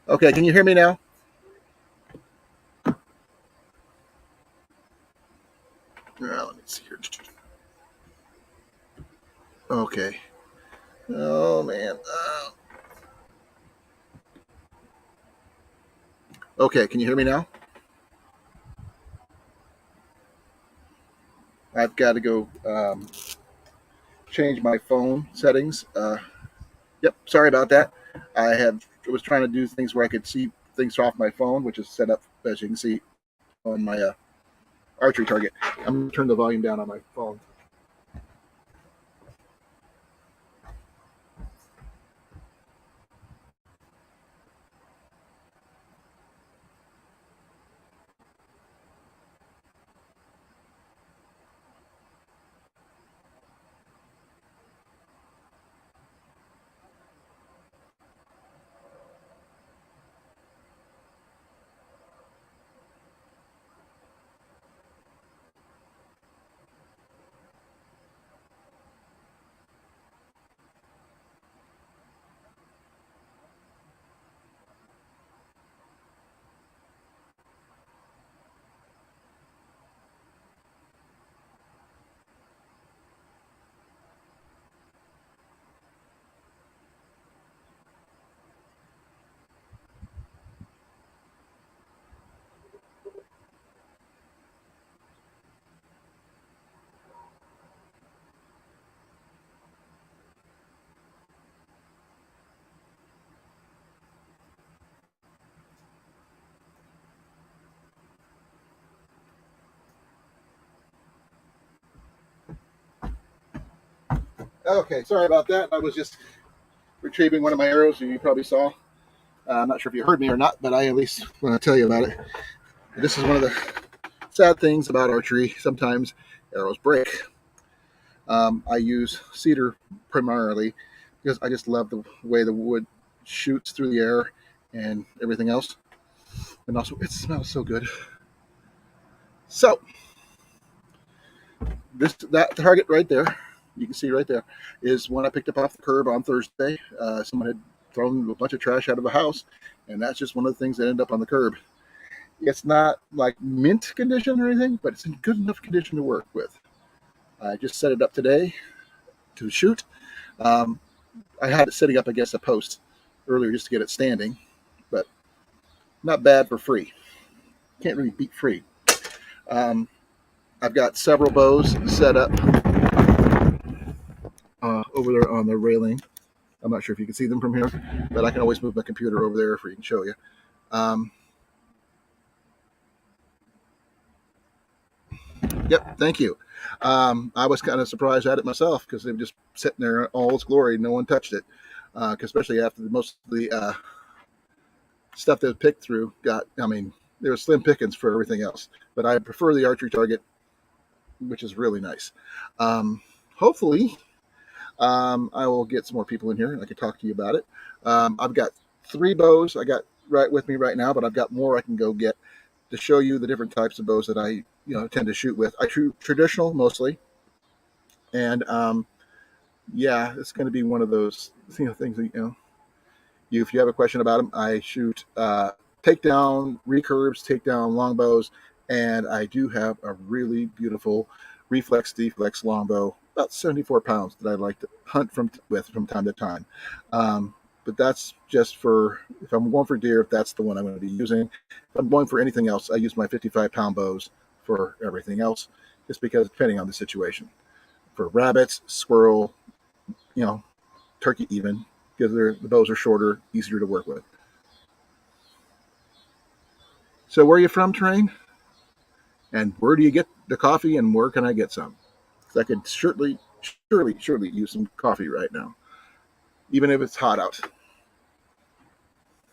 Okay, can you hear me now? Let me see here. Okay. Oh man. Okay, can you hear me now? I've got to go change my phone settings. Yep. Sorry about that. I was trying to do things where I could see things off my phone, which is set up as you can see on my archery target. I'm going to turn the volume down on my phone. Okay, sorry about that. I was just retrieving one of my arrows you probably saw. I'm not sure if you heard me or not, but I at least want to tell you about it. This is one of the sad things about archery. Sometimes arrows break. I use cedar primarily because I just love the way the wood shoots through the air and everything else. And also, it smells so good. So, that target right there, you can see right there, is one I picked up off the curb on Thursday. Someone had thrown a bunch of trash out of a house, and that's just one of the things that ended up on the curb. It's not like mint condition or anything, but it's in good enough condition to work with. I just set it up today to shoot. Um, I had it sitting up against a post earlier just to get it standing, but not bad for free. Can't really beat free. Um, I've got several bows set up over there on the railing. I'm not sure if you can see them from here, but I can always move my computer over there for you can show you. Um, yep, thank you. I was kind of surprised at it myself because they were just sitting there in all its glory. No one touched it, especially after most of the stuff that was picked through got. I mean, there was slim pickings for everything else, but I prefer the archery target, which is really nice. Hopefully, I will get some more people in here and I can talk to you about it. I've got 3 bows I got right with me right now, but I've got more I can go get to show you the different types of bows that I tend to shoot with. I shoot traditional mostly, and yeah, it's going to be one of those things that if you have a question about them, I shoot takedown recurves, takedown longbows, and I do have a really beautiful reflex deflex longbow, about 74 pounds, that I like to hunt from time to time. But that's just for if I'm going for deer, if that's the one I'm going to be using. If I'm going for anything else, I use my 55-pound bows for everything else, just because depending on the situation. For rabbits, squirrel, you know, turkey even, because the bows are shorter, easier to work with. So where are you from, Terrain? And where do you get the coffee and where can I get some? Because I could surely use some coffee right now, even if it's hot out.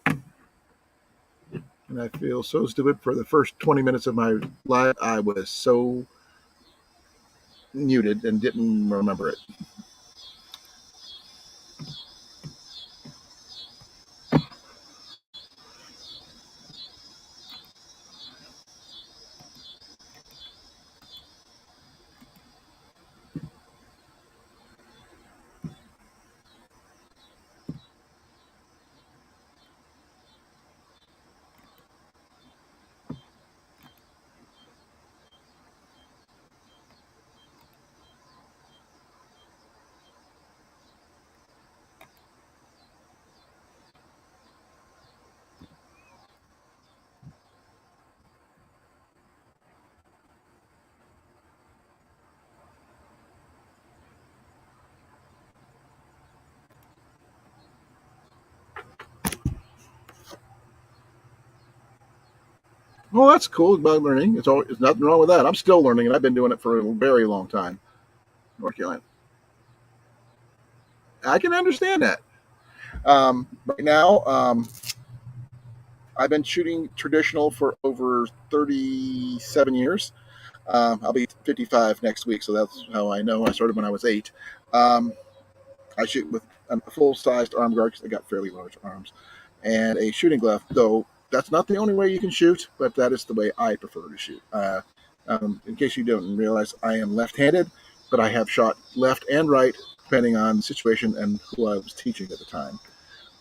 And I feel so stupid. For the first 20 minutes of my live, I was so muted and didn't remember it. Well, that's cool about learning. There's nothing wrong with that. I'm still learning, and I've been doing it for a very long time. North Carolina. I can understand that. Right now, I've been shooting traditional for over 37 years. I'll be 55 next week, so that's how I know. I started when I was 8. Um, I shoot with a full-sized arm guard because I got fairly large arms, and a shooting glove. Though that's not the only way you can shoot, but that is the way I prefer to shoot. In case you don't realize, I am left-handed, but I have shot left and right depending on the situation and who I was teaching at the time.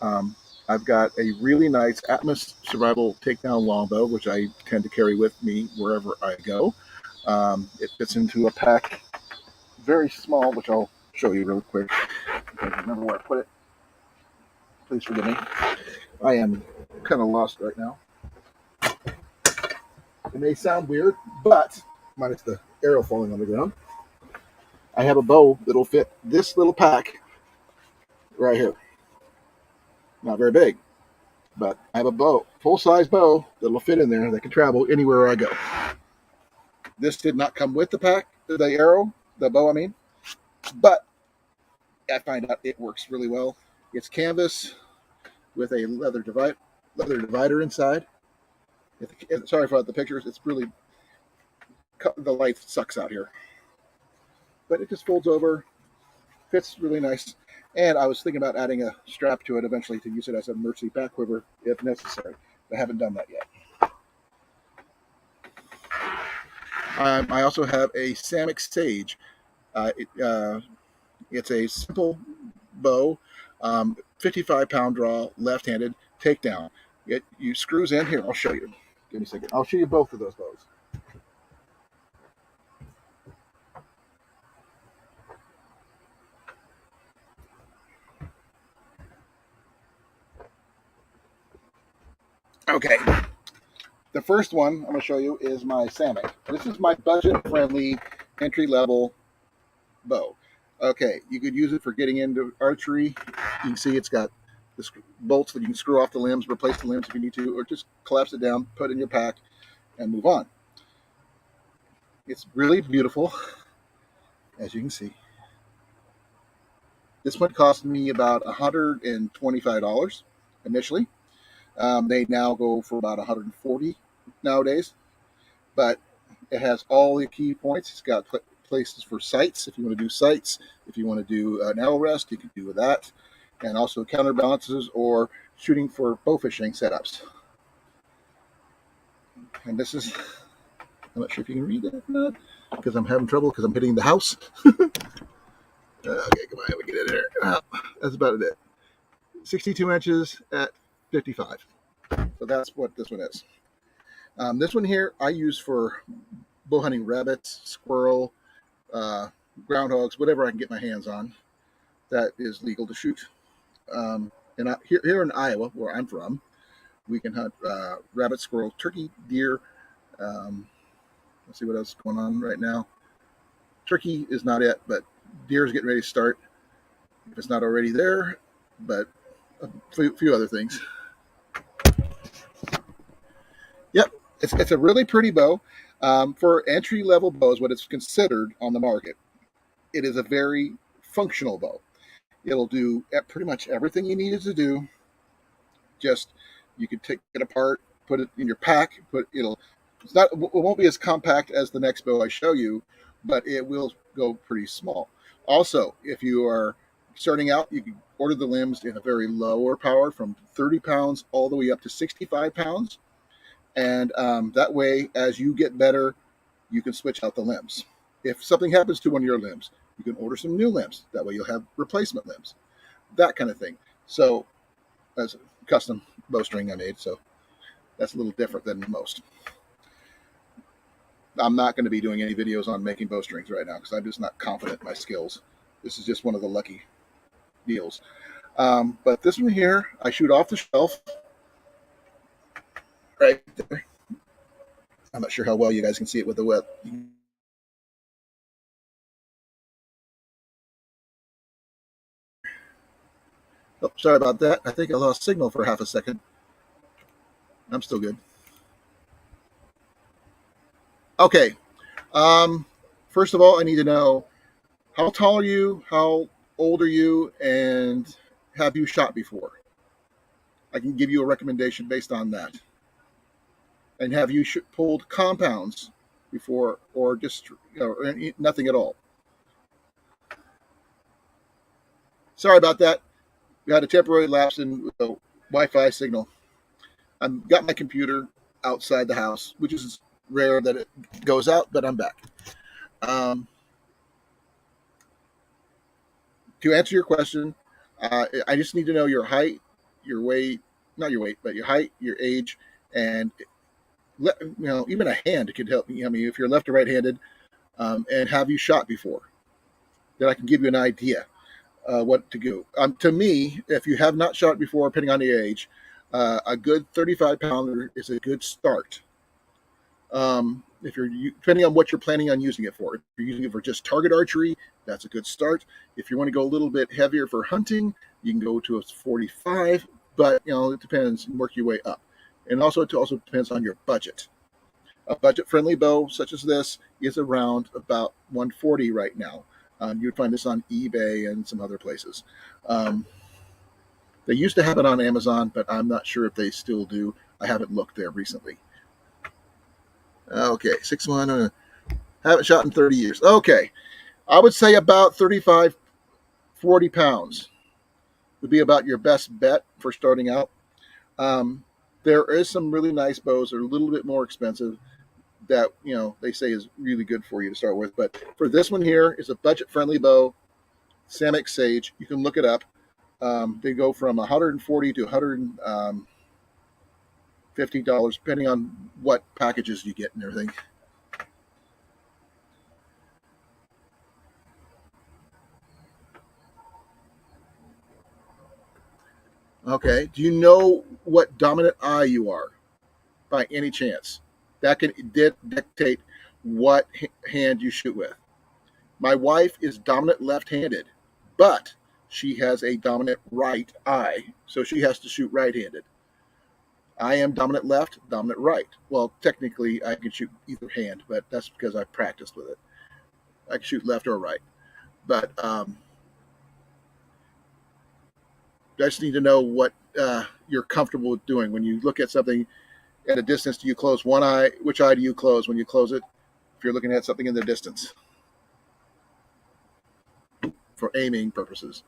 Um, I've got a really nice Atmos survival takedown longbow, which I tend to carry with me wherever I go. It fits into a pack very small, which I'll show you real quick. I can't remember where I put it. Please forgive me. I am kind of lost right now. It may sound weird, but minus the arrow falling on the ground, I have a bow that'll fit this little pack right here. Not very big, but I have a bow, full-size bow that'll fit in there that can travel anywhere I go. This did not come with the pack, the arrow, the bow, I mean, but I find out it works really well. It's canvas with a leather divider inside. Sorry for the pictures. It's really the light sucks out here, but it just folds over, fits really nice. And I was thinking about adding a strap to it eventually to use it as a emergency back quiver if necessary. I haven't done that yet. I also have a Samick Sage. It's a simple bow, 55-pound draw, left-handed takedown. You screws in here. I'll show you. Give me a second. I'll show you both of those bows. Okay. The first one I'm going to show you is my Samick. This is my budget-friendly entry-level bow. Okay, you could use it for getting into archery. You can see it's got the bolts that you can screw off the limbs, replace the limbs if you need to, or just collapse it down, put it in your pack, and move on. It's really beautiful, as you can see. This one cost me about $125 initially. They now go for about $140 nowadays, but it has all the key points. It's got places for sights if you want to do sights. If you want to do an arrow rest, you can do with that, and also counterbalances or shooting for bow fishing setups. And this is, I'm not sure if you can read that or not because I'm having trouble because I'm hitting the house. Okay, come on, we get in there. That's about it. 62 inches at 55. So that's what this one is. This one here I use for bow hunting rabbits, squirrel, groundhogs, whatever I can get my hands on that is legal to shoot. And here in Iowa, where I'm from, we can hunt rabbit, squirrel, turkey, deer. Let's see what else is going on right now. Turkey is not it, but deer is getting ready to start. If it's not already there, but a few other things. Yep, it's a really pretty bow. For entry level bows, what it's considered on the market, it is a very functional bow. It'll do pretty much everything you need it to do. Just you can take it apart, put it in your pack. It won't be as compact as the next bow I show you, but it will go pretty small. Also, if you are starting out, you can order the limbs in a very lower power from 30 pounds all the way up to 65 pounds. And that way, as you get better, you can switch out the limbs. If something happens to one of your limbs, you can order some new limbs. That way you'll have replacement limbs, that kind of thing. So that's a custom bowstring I made, so that's a little different than most. I'm not going to be doing any videos on making bowstrings right now because I'm just not confident in my skills. This is just one of the lucky deals. But this one here, I shoot off the shelf right there. I'm not sure how well you guys can see it with the web. Oh, sorry about that. I think I lost signal for half a second. I'm still good. Okay. Um, First of all, I need to know how tall are you, how old are you, and have you shot before? I can give you a recommendation based on that. And have you pulled compounds before, or just nothing at all? Sorry about that. We had a temporary lapse in Wi-Fi signal. I've got my computer outside the house, which is rare that it goes out, but I'm back. Um, to answer your question, I just need to know your height, your weight, not your weight, but your height, your age, and even a hand could help me. I mean, if you're left or right-handed, and have you shot before? Then I can give you an idea what to do. To me, if you have not shot before, depending on the age, a good 35 pounder is a good start. If you're depending on what you're planning on using it for. If you're using it for just target archery, that's a good start. If you want to go a little bit heavier for hunting, you can go to a 45. But it depends. Work your way up, and also it also depends on your budget. A budget-friendly bow such as this is around about 140 right now. You'd find this on eBay and some other places. Um, they used to have it on Amazon, but I'm not sure if they still do. I haven't looked there recently. Okay, 6'1". Haven't shot in 30 years. Okay, I would say about 35, 40 pounds would be about your best bet for starting out. Um, there is some really nice bows that are a little bit more expensive that they say is really good for you to start with. But for this one here is a budget-friendly bow, Samick Sage. You can look it up. They go from 140 to $150, depending on what packages you get and everything. Okay. Do you know what dominant eye you are by any chance? That can dictate what hand you shoot with. My wife is dominant left-handed, but she has a dominant right eye, so she has to shoot right-handed. I am dominant left, dominant right. Well, technically, I can shoot either hand, but that's because I practiced with it. I can shoot left or right, but I just need to know what you're comfortable with doing when you look at something at a distance. Do you close one eye? Which eye do you close when you close it? If you're looking at something in the distance for aiming purposes.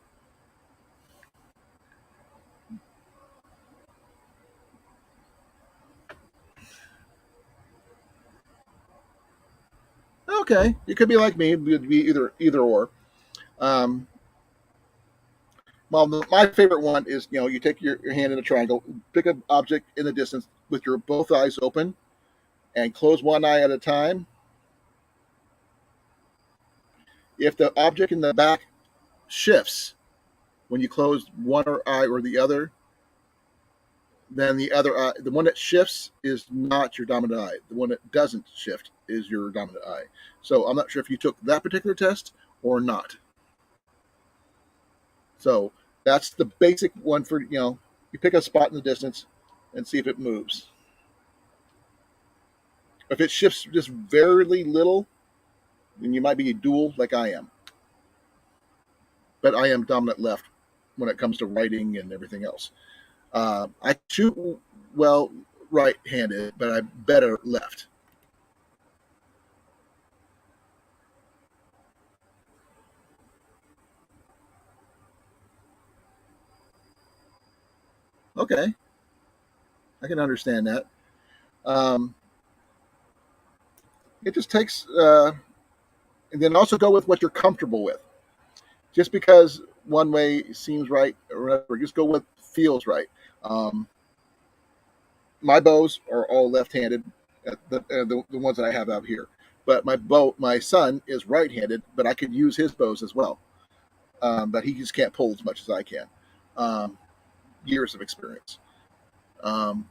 Okay, you could be like me. It would be either or. Um, well, my favorite one is you take your hand in a triangle, pick an object in the distance with your both eyes open, and close one eye at a time. If the object in the back shifts when you close one eye or the other, then the other eye, the one that shifts is not your dominant eye. The one that doesn't shift is your dominant eye. So I'm not sure if you took that particular test or not. So that's the basic one for you pick a spot in the distance and see if it moves. If it shifts just very little, then you might be a dual like I am. But I am dominant left when it comes to writing and everything else. I shoot well right-handed, but I'm better left. Okay, I can understand that. Um, it just takes, and then also go with what you're comfortable with. Just because one way seems right or whatever, just go with feels right. Um, my bows are all left-handed, the ones that I have out here. But my son is right-handed, but I could use his bows as well. But he just can't pull as much as I can. Um, Years of experience. Um,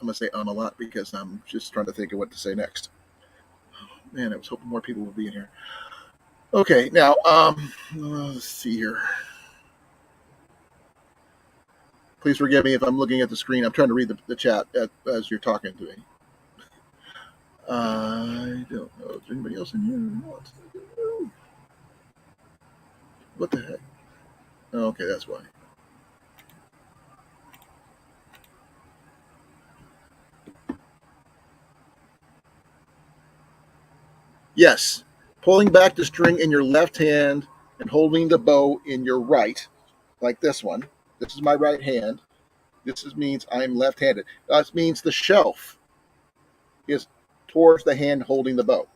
I'm gonna say a lot because I'm just trying to think of what to say next. Man, I was hoping more people would be in here. Okay, now let's see here. Please forgive me if I'm looking at the screen. I'm trying to read the chat as you're talking to me. I don't know. Is there anybody else in here or not? What the heck? Oh, okay, that's why. Yes, pulling back the string in your left hand and holding the bow in your right, like this one. This is my right hand. Means I'm left-handed. That means the shelf is towards the hand holding the bow.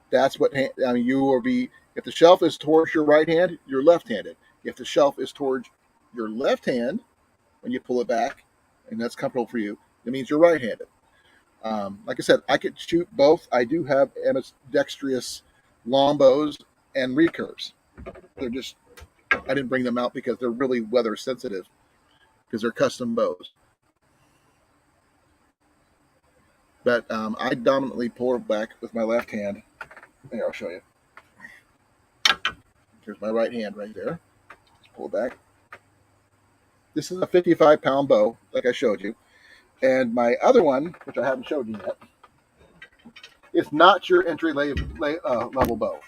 That's what I mean. You will be if the shelf is towards your right hand, you're left-handed. If the shelf is towards your left hand when you pull it back, and that's comfortable for you, it means you're right-handed. Like I said, I could shoot both. I do have ambidextrous longbows and recurves. They're just I didn't bring them out because they're really weather sensitive because they're custom bows. But I dominantly pull back with my left hand. Here, I'll show you. Here's my right hand right there. Just pull it back. This is a 55-pound bow, like I showed you. And my other one, which I haven't showed you yet, is not your entry level bow.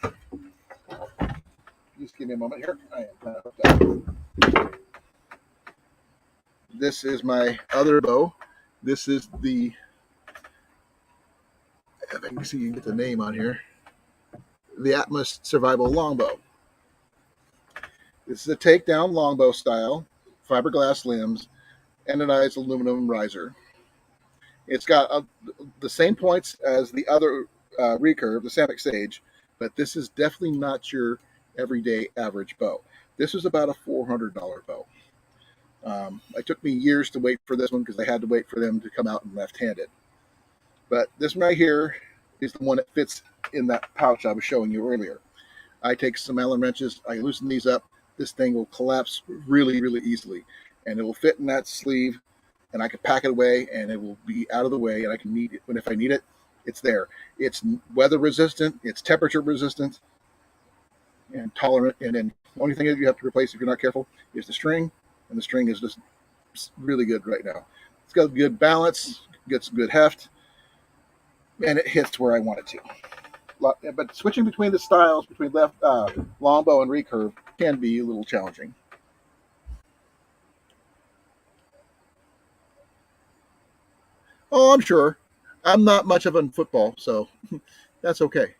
Just give me a moment here. I am kind of hooked up. This is my other bow. This is the, if I can see you can get the name on here, the Atmos Survival Longbow. This is a takedown longbow style, fiberglass limbs, anodized aluminum riser. It's got the same points as the other recurve, the Samick Sage, but this is definitely not your everyday average bow. This is about a $400 bow. It took me years to wait for this one because I had to wait for them to come out in left-handed. But this one right here is the one that fits in that pouch I was showing you earlier. I take some Allen wrenches, I loosen these up. This thing will collapse really, really easily, and it will fit in that sleeve, and I can pack it away, and it will be out of the way, and I can need it. When if I need it, it's there. It's weather resistant, it's temperature resistant, and tolerant. And then the only thing that you have to replace if you're not careful is the string, and the string is just really good right now. It's got good balance, gets good heft, and it hits where I want it to. But switching between the styles, between left longbow and recurve, can be a little challenging. Oh, I'm sure. I'm not much of a football, so that's okay.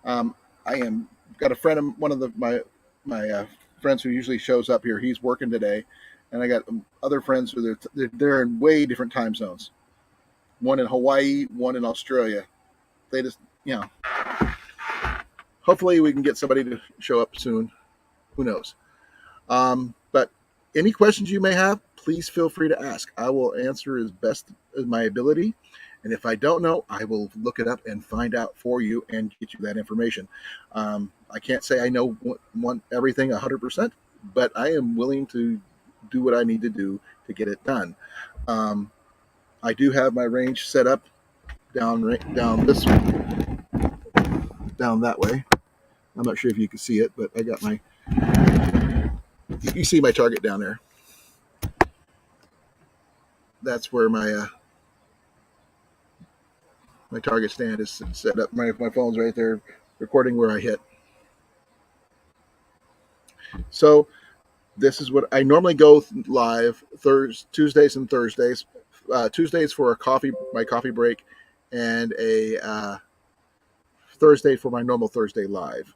I am got a friend of one of my friends who usually shows up here. He's working today, and I got other friends who they're in way different time zones. One in Hawaii, one in Australia. They just hopefully we can get somebody to show up soon. Who knows? But any questions you may have, please feel free to ask. I will answer as best as my ability. And if I don't know, I will look it up and find out for you and get you that information. I can't say I know everything 100%, but I am willing to do what I need to do to get it done. I do have my range set up down down that way. I'm not sure if you can see it, but I got my. You see my target down there. That's where my target stand is set up. My phone's right there, recording where I hit. So this is what I normally go live Tuesdays and Thursdays. Tuesdays for my coffee break, and a Thursday for my normal Thursday live.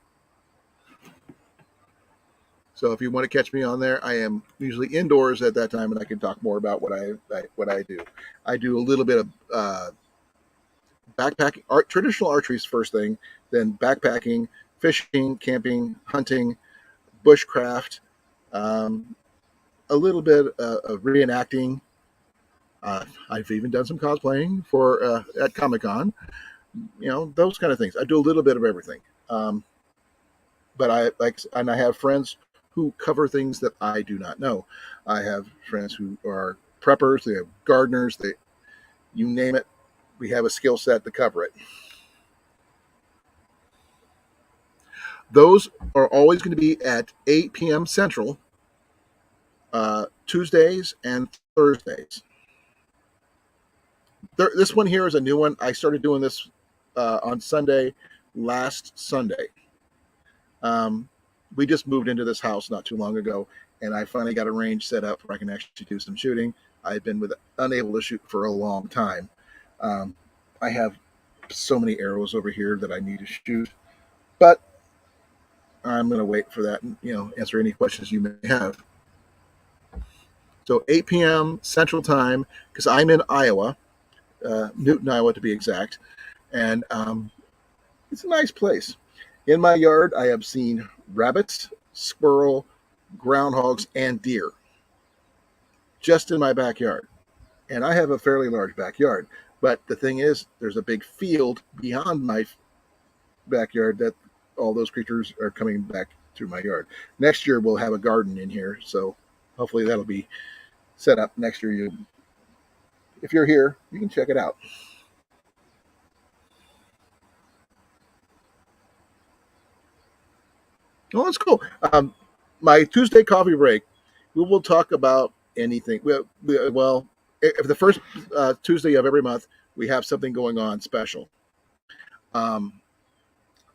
So if you want to catch me on there, I am usually indoors at that time, and I can talk more about what I do. I do a little bit of backpacking. Traditional archery is first thing, then backpacking, fishing, camping, hunting, bushcraft, um, a little bit of reenacting. I've even done some cosplaying for at Comic Con. Those kind of things. I do a little bit of everything. But I have friends who cover things that I do not know. I have friends who are preppers. They have gardeners. You name it. We have a skill set to cover it. Those are always going to be at 8 p.m. Central, Tuesdays and Thursdays. This one here is a new one. I started doing this on Sunday, last Sunday. Um, we just moved into this house not too long ago, and I finally got a range set up where I can actually do some shooting. I've been unable to shoot for a long time. Um, I have so many arrows over here that I need to shoot, but I'm going to wait for that and answer any questions you may have. So 8 p.m. Central Time, because I'm in Iowa, Newton, Iowa to be exact, and it's a nice place. In my yard, I have seen rabbits, squirrel, groundhogs, and deer just in my backyard. And I have a fairly large backyard. But the thing is, there's a big field beyond my backyard that all those creatures are coming back through my yard. Next year, we'll have a garden in here. So hopefully that'll be set up next year. If you're here, you can check it out. Oh, that's cool. My Tuesday coffee break, we will talk about anything. Well, if the first Tuesday of every month, we have something going on special. Um,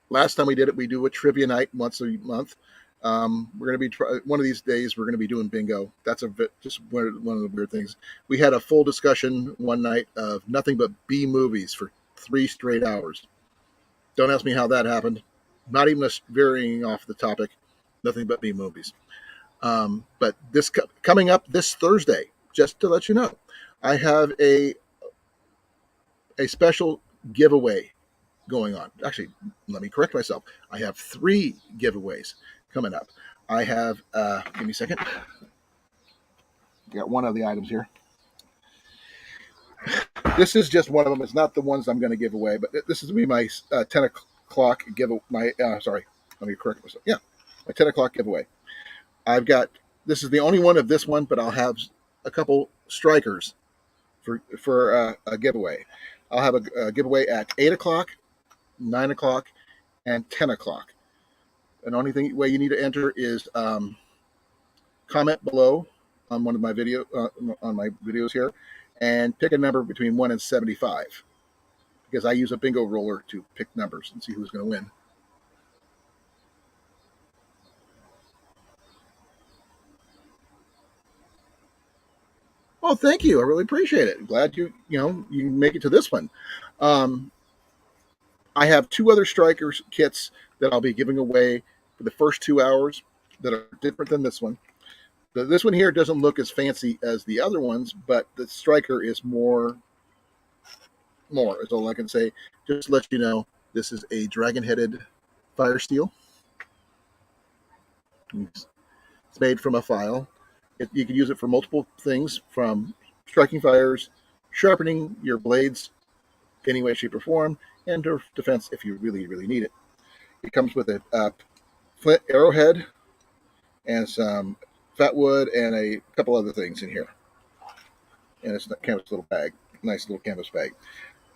Last time we did it, we do a trivia night once a month. We're going to be one of these days. We're going to be doing bingo. That's just one of the weird things. We had a full discussion one night of nothing but B movies for 3 straight hours. Don't ask me how that happened. Not even veering off the topic. Nothing but B movies. But this coming up this Thursday, just to let you know, I have a special giveaway going on. Actually, let me correct myself. I have 3 giveaways coming up. I have, give me a second. I got one of the items here. This is just one of them. It's not the ones I'm going to give away, but this is going to be my 10 o'clock giveaway. Sorry, let me correct myself. Yeah, my 10 o'clock giveaway. This is the only one of this one, but I'll have a couple strikers for a giveaway. I'll have a giveaway at 8 o'clock, 9 o'clock, and 10 o'clock. And the only way you need to enter is comment below on one of my on my videos here, and pick a number between 1 and 75, because I use a bingo roller to pick numbers and see who's going to win. Oh, thank you. I really appreciate it. Glad you make it to this one. I have 2 other strikers kits that I'll be giving away for the first 2 hours that are different than this one. This one here doesn't look as fancy as the other ones, but the striker is more is all I can say. Just to let you know, this is a dragon-headed fire steel. It's made from a file. You can use it for multiple things, from striking fires, sharpening your blades any way, shape, or form, and defense if you really, really need it. It comes with a flint arrowhead and some fat wood and a couple other things in here. And it's a canvas little bag, nice little canvas bag.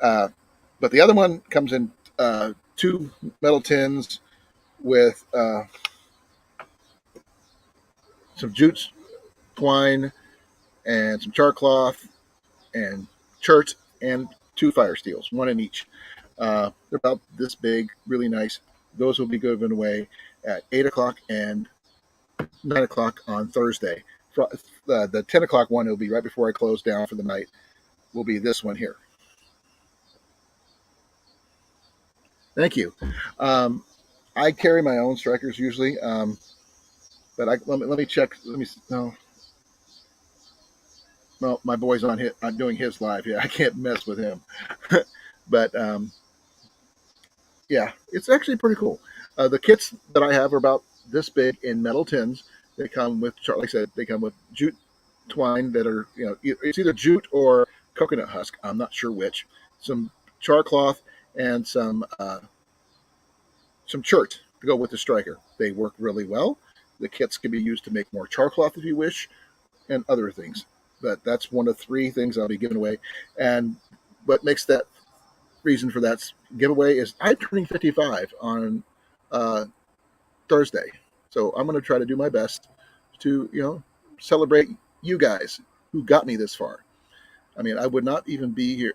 But the other one comes in 2 metal tins with some jute twine and some char cloth and chert and 2 fire steels, 1 in each. They're about this big, really nice. Those will be given away at 8 o'clock and 9 o'clock on Thursday. The 10 o'clock one will be right before I close down for the night. Will be this one here. Thank you. I carry my own strikers usually, but let me check. No. Well, my boy's I'm doing his live. Yeah, I can't mess with him. But yeah, it's actually pretty cool. The kits that I have are about this big in metal tins. They come with, like I said, they come with jute twine that are, it's either jute or coconut husk. I'm not sure which. Some char cloth and some chert to go with the striker. They work really well. The kits can be used to make more char cloth if you wish, and other things. But that's one of 3 things I'll be giving away. And what makes that reason for that giveaway is I'm turning 55 on Thursday. So I'm going to try to do my best to, celebrate you guys who got me this far. I mean, I would not even be here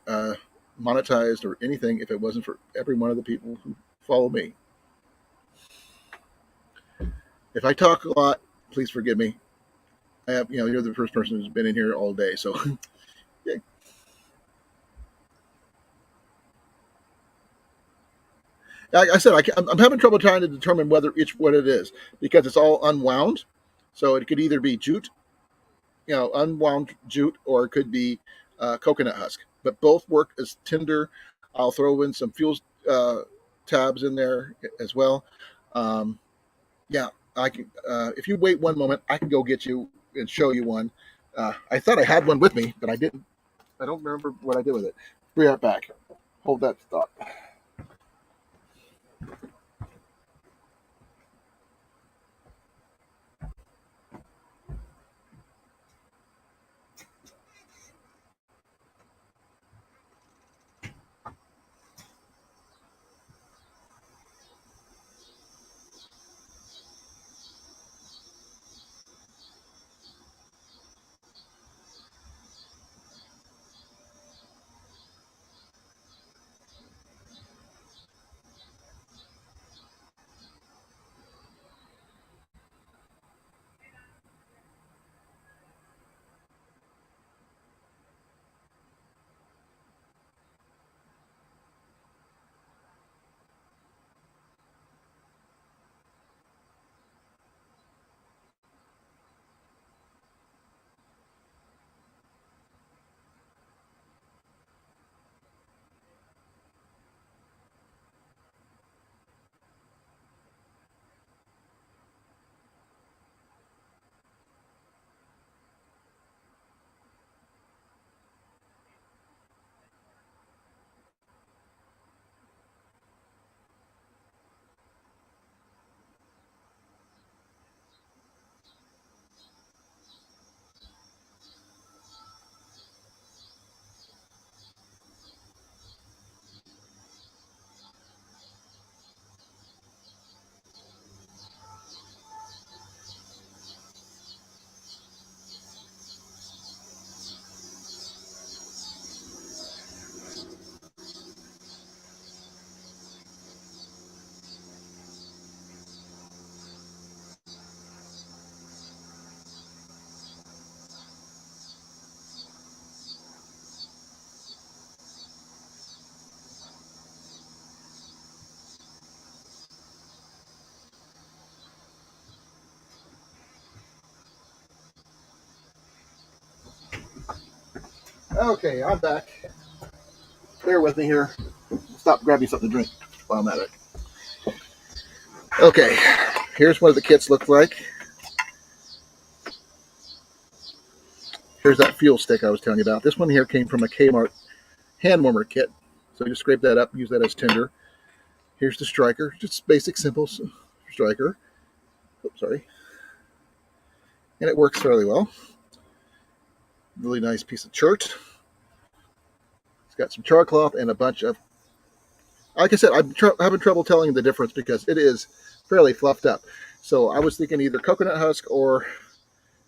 monetized or anything if it wasn't for every one of the people who follow me. If I talk a lot, please forgive me. I have, you're the first person who's been in here all day, so yeah. Like I said, I'm having trouble trying to determine what it is because it's all unwound. So it could either be jute, unwound jute, or it could be coconut husk. But both work as tinder. I'll throw in some fuel uh, tabs in there as well. Um, yeah, I can. If you wait one moment, I can go get you and show you one. I thought I had one with me, but I didn't. I don't remember what I did with it. Be right back. Hold that thought. Okay, I'm back. Bear with me here. Stop grabbing something to drink while I'm at it. Okay, here's what the kits look like. Here's that fuel stick I was telling you about. This one here came from a Kmart hand warmer kit. So you just scrape that up, use that as tinder. Here's the striker, just basic, simple striker. Oops, sorry. And it works fairly well. Really nice piece of chert. It's got some char cloth and a bunch of. Like I said, I'm having trouble telling the difference because it is fairly fluffed up. So I was thinking either coconut husk or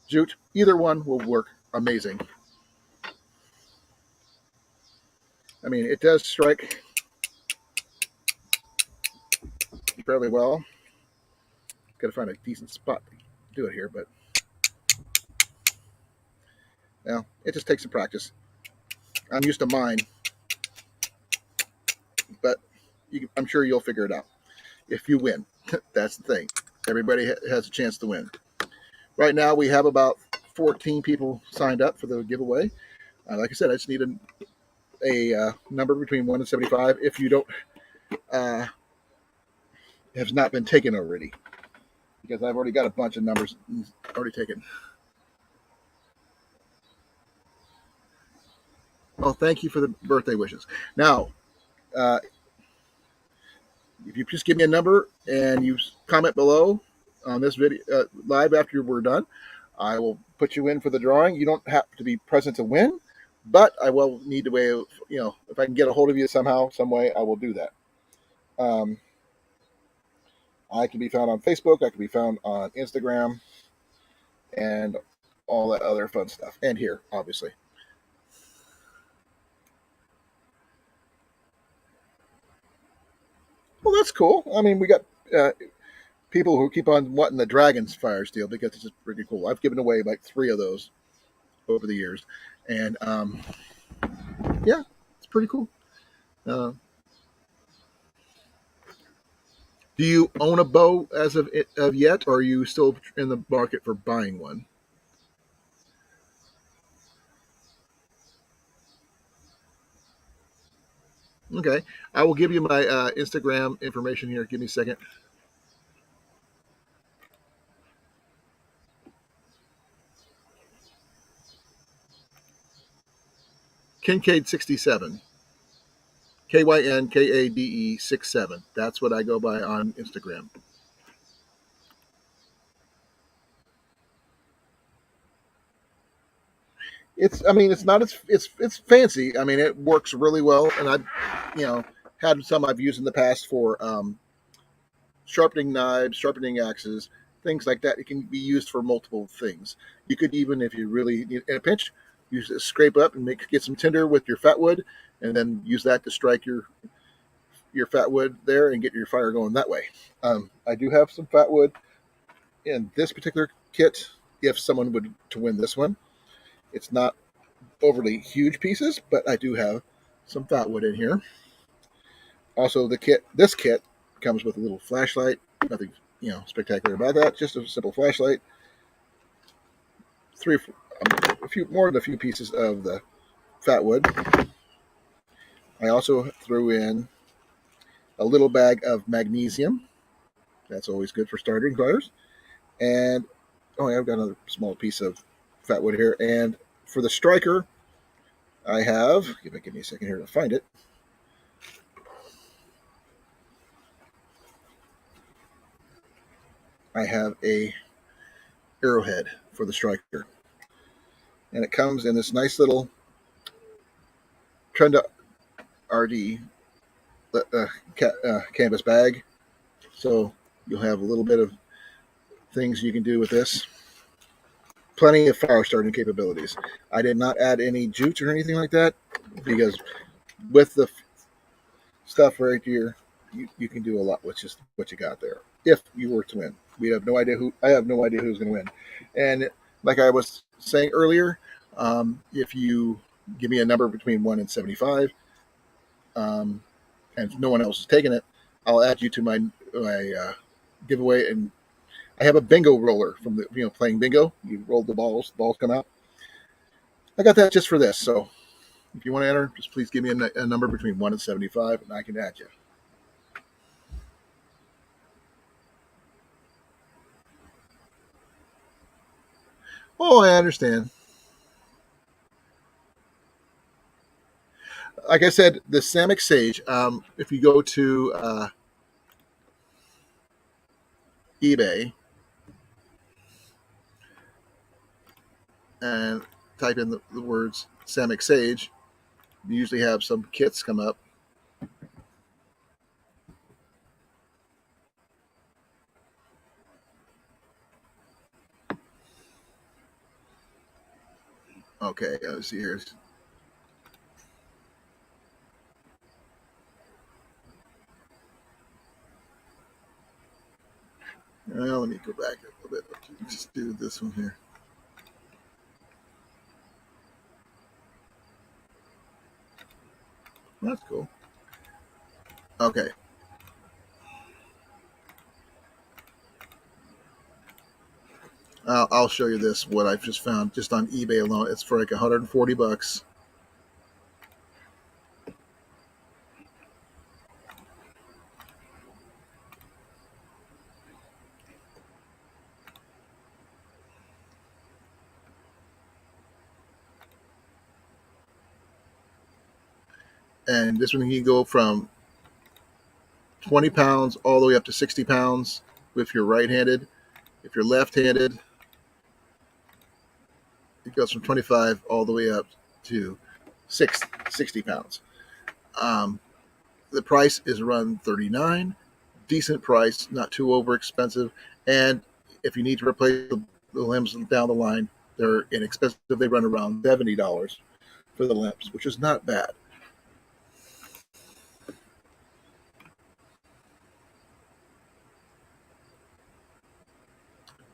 jute. Either one will work amazing. I mean, it does strike fairly well. Got to find a decent spot to do it here, but it just takes some practice. I'm used to mine, but I'm sure you'll figure it out if you win. That's the thing. Everybody has a chance to win. Right now, we have about 14 people signed up for the giveaway. Like I said, I just need a number between 1 and 75 if you don't have not been taken already, because I've already got a bunch of numbers already taken. Oh, thank you for the birthday wishes. Now, uh, if you just give me a number and you comment below on this video live after we're done, I will put you in for the drawing. You don't have to be present to win, but I will need to way, if I can get a hold of you somehow, some way, I will do that. Um, I can be found on Facebook. I can be found on Instagram and all that other fun stuff. And here, obviously. Well, that's cool. I mean, we got uh, people who keep on wanting the Dragon's Fire Steel because it's just pretty cool. I've given away like three of those over the years, and yeah, it's pretty cool. Uh, do you own a bow as of yet, or are you still in the market for buying one? Okay, I will give you my Instagram information here. Give me a second. Kincaid 67. KYNKADE 67. That's what I go by on Instagram. I mean, it's not as it's fancy. I mean, it works really well, and I've had some I've used in the past for sharpening knives, sharpening axes, things like that. It can be used for multiple things. You could even, if you really need in a pinch, use it, scrape up and get some tinder with your fat wood, and then use that to strike your fat wood there and get your fire going that way. I do have some fat wood in this particular kit. If someone would to win this one, it's not overly huge pieces, but I do have some fat wood in here. Also, this kit comes with a little flashlight. Nothing, spectacular about that. Just a simple flashlight. Three, a few more than a few pieces of the fat wood. I also threw in a little bag of magnesium. That's always good for starting fires. And yeah, I've got another small piece of fat wood here. And for the striker, I have. Give me a second here to find it. I have a arrowhead for the striker, and it comes in this nice little Trenda RD canvas bag. So you'll have a little bit of things you can do with this. Plenty of fire starting capabilities. I did not add any jute or anything like that because with the stuff right here, you can do a lot with just what you got there. If you were to win, we have no idea who. I have no idea who's going to win. And like I was saying earlier, if you give me a number between 1 and 75, um, and no one else is taking it, I'll add you to my giveaway. And I have a bingo roller from the playing bingo. You roll the balls come out. I got that just for this. So if you want to enter, just please give me a number between 1 and 75, and I can add you. Oh, I understand. Like I said, the Samick Sage. If you go to eBay and type in the words Samick Sage, you usually have some kits come up. Okay, let's see here. Well, let me go back a little bit. Just do this one here. That's cool. Okay. I'll show you this. What I've just found just on eBay alone. It's for like $140. And this one can go from 20 pounds all the way up to 60 pounds if you're right-handed. If you're left-handed, it goes from 25 all the way up to 60 pounds. Um, the price is around 39. Decent price, not too over expensive. And if you need to replace the limbs down the line, they're inexpensive. They run around $70 for the limbs, which is not bad.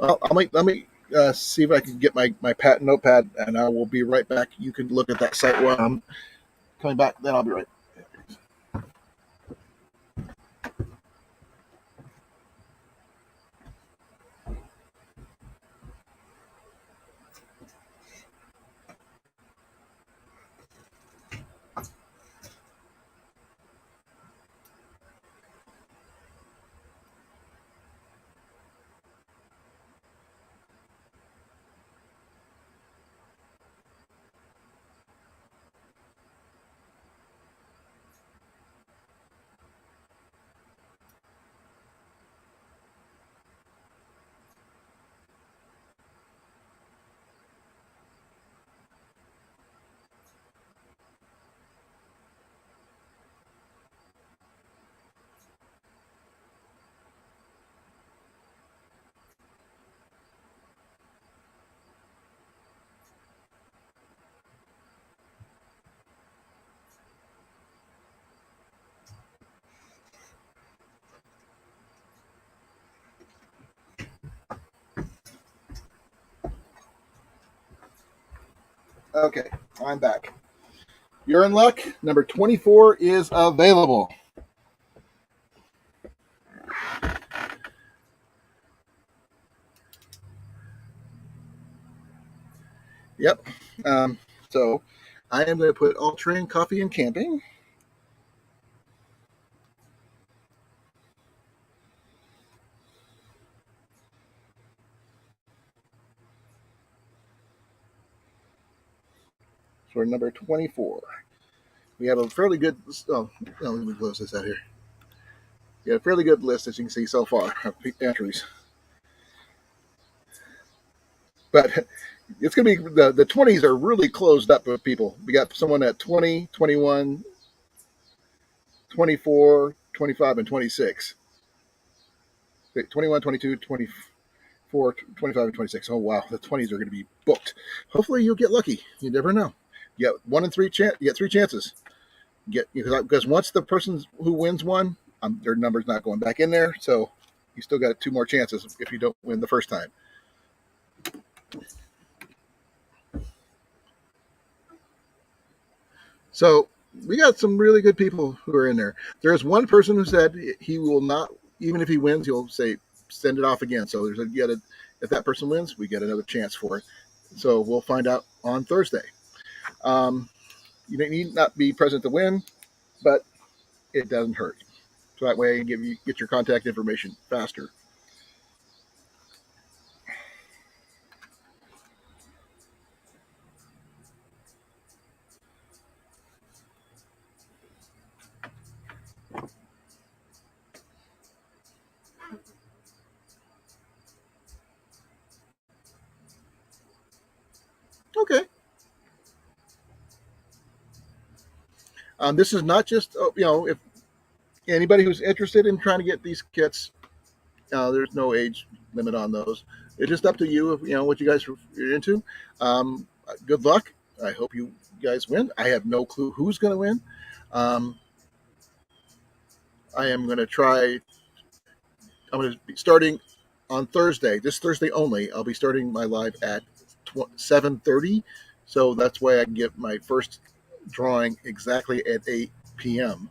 Well, let me see if I can get my pat notepad, and I will be right back. You can look at that site while I'm coming back. Then I'll be right. Okay, I'm back. You're in luck. Number 24 is available. Yep. So I am going to put all terrain coffee and camping. For number 24. We have a fairly good. Oh, no, let me close this out here. We have a fairly good list, as you can see so far, of entries. But it's going to be the 20s are really closed up with people. We got someone at 20, 21, 24, 25, and 26. 21, 22, 24, 25, and 26. Oh, wow. The 20s are going to be booked. Hopefully, you'll get lucky. You never know. You get one in three chance. You get three chances. Because once the person who wins one, their number's not going back in there. So you still got two more chances if you don't win the first time. So we got some really good people who are in there. There's one person who said he will not, even if he wins, he'll say send it off again. So if that person wins, we get another chance for it. So we'll find out on Thursday. Um, you need not be present to win, but it doesn't hurt. So that way, get your contact information faster. Okay. This is not just if anybody who's interested in trying to get these kits, there's no age limit on those. It's just up to you. What you guys are into. Good luck. I hope you guys win. I have no clue who's going to win. Um, I am going to try. I'm going to be starting on Thursday. This Thursday only. I'll be starting my live at 7:30, so that's why I can get my first drawing exactly at 8 p.m.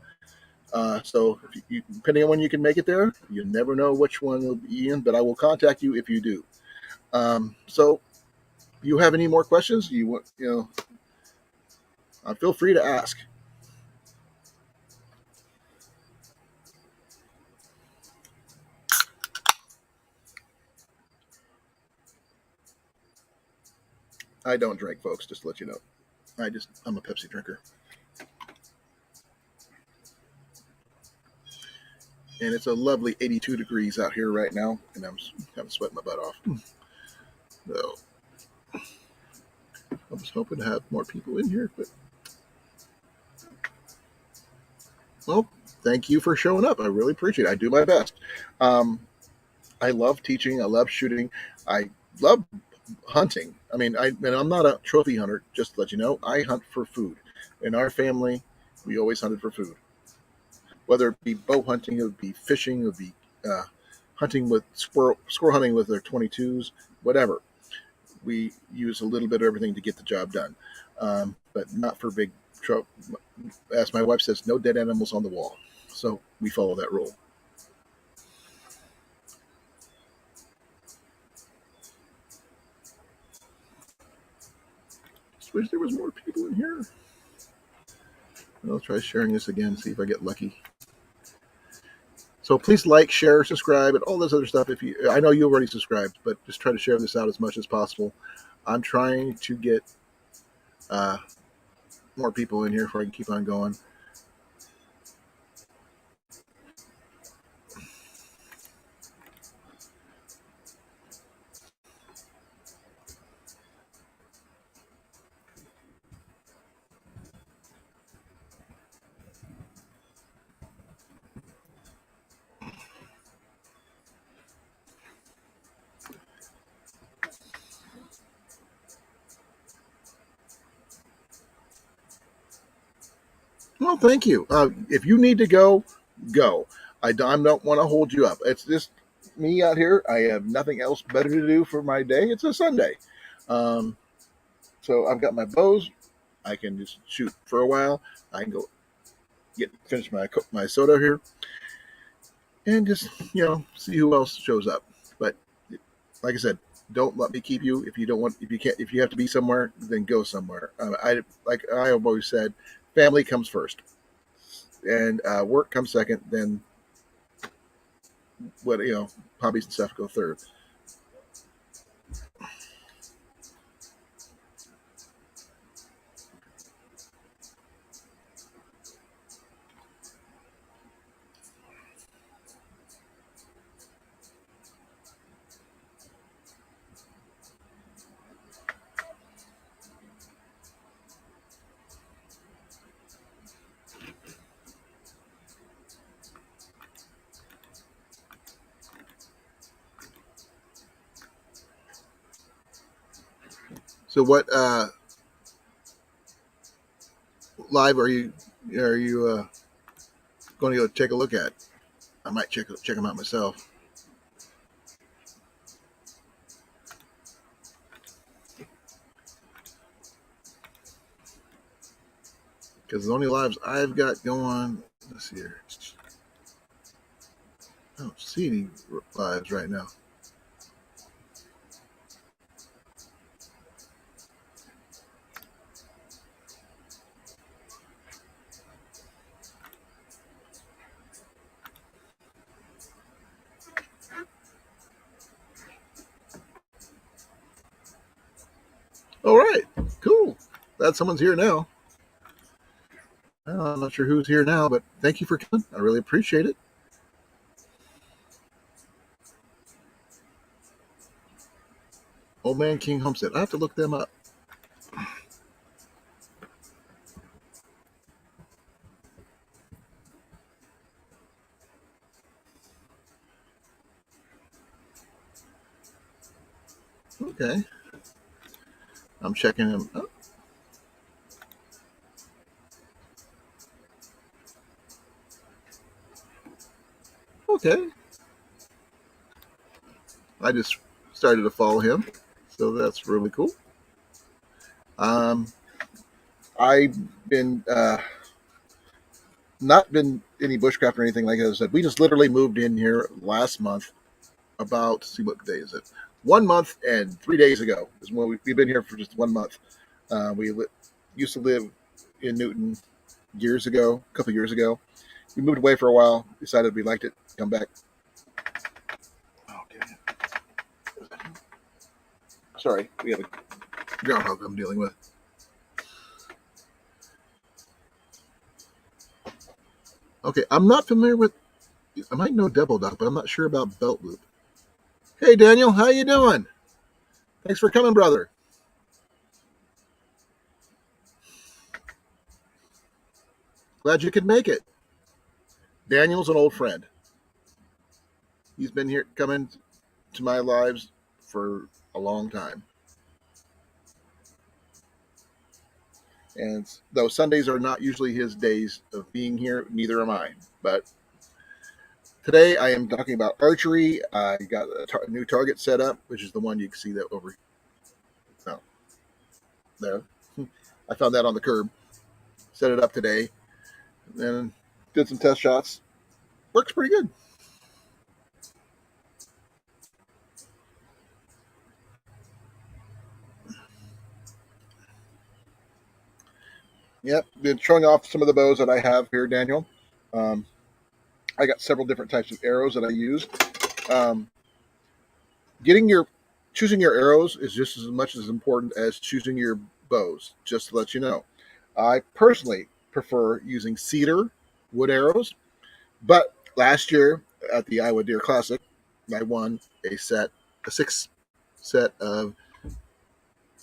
So depending on when you can make it there, you never know which one will be in, but I will contact you if you do. So, you have any more questions? Feel free to ask. I don't drink, folks. Just to let you know, I'm a Pepsi drinker, and it's a lovely 82 degrees out here right now, and I'm kind of sweating my butt off. So I was hoping to have more people in here, but well, thank you for showing up. I really appreciate it. I do my best. Um, I love teaching. I love shooting. I love hunting. I'm not a trophy hunter. Just to let you know, I hunt for food. In our family, we always hunted for food. Whether it be bow hunting, it would be fishing, it would be uh, hunting with squirrel hunting with their 22s, whatever. We use a little bit of everything to get the job done, but not for big trouble. As my wife says, no dead animals on the wall. So we follow that rule. Just wish there was more people in here. I'll try sharing this again, see if I get lucky. So please like, share, subscribe, and all this other stuff. If you, I know you already subscribed, but just try to share this out as much as possible. I'm trying to get uh, more people in here before I can keep on going. Well, thank you. If you need to go, go. I don't want to hold you up. It's just me out here. I have nothing else better to do for my day. It's a Sunday. Um, so I've got my bows. I can just shoot for a while. I can go finish my soda here, and just see who else shows up. But like I said, don't let me keep you. If you don't want, if you can't, if you have to be somewhere, then go somewhere. I have always said, family comes first, and work comes second. Then what hobbies and stuff go third. So what live are you going to go take a look at? I might check them out myself. Because the only lives I've got going, let's see here. I don't see any lives right now. All right, cool. Glad someone's here now. Well, I'm not sure who's here now, but thank you for coming. I really appreciate it. Old Man King Homestead. I have to look them up. Okay. I'm checking them. Oh, okay. I just started to follow him, so that's really cool. Um, I've been not been any bushcraft or anything like that. I said we just literally moved in here last month. About see what day is it? 1 month and 3 days ago is when we've been here for just 1 month. We used to live in Newton years ago, a couple years ago. We moved away for a while. Decided we liked it. Come back. Okay. Sorry, we have a groundhog I'm dealing with. Okay, I'm not familiar with. I might know double dog, but I'm not sure about belt loop. Hey, Daniel, how you doing? Thanks for coming, brother. Glad you could make it. Daniel's an old friend. He's been here coming to my lives for a long time. And though Sundays are not usually his days of being here, neither am I. But Today I am talking about archery. I got a new target set up, which is the one you can see that over no, there. I found that on the curb. Set it up today, and did some test shots. Works pretty good. Yep, been showing off some of the bows that I have here, Daniel. Um, I got several different types of arrows that I use. Um, getting your choosing your arrows is just as much as important as choosing your bows. Just to let you know, I personally prefer using cedar wood arrows, but last year at the Iowa Deer Classic, I won a six set of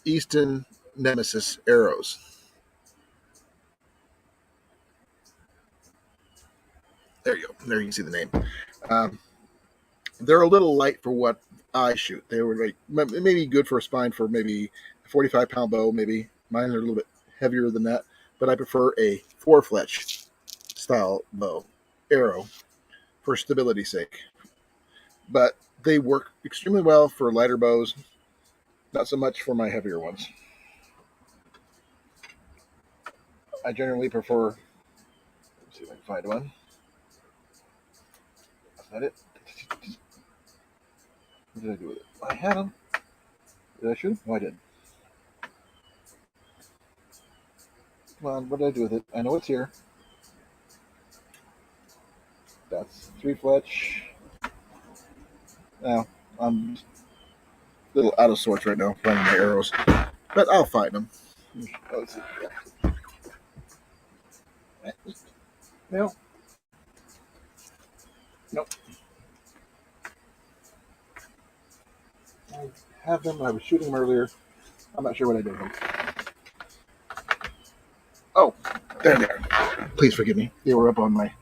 Easton Nemesis arrows. There you go. There you can see the name. Um, they're a little light for what I shoot. They were like maybe good for a spine for maybe a 45-pound bow. Maybe mine are a little bit heavier than that, but I prefer a four fletch style bow arrow for stability's sake. But they work extremely well for lighter bows, not so much for my heavier ones. I generally prefer. Let's see if I can find one. Is that it? What did I do with it? I had them. Did I shoot them? No, I didn't. Come on, what did I do with it? I know it's here. That's three fletch. Now, I'm a little out of sorts right now finding my arrows, but I'll find them. Let's see. No, nope. I have them. I was shooting them earlier. I'm not sure what I did with them. Oh, there they are. Please forgive me. They were up on my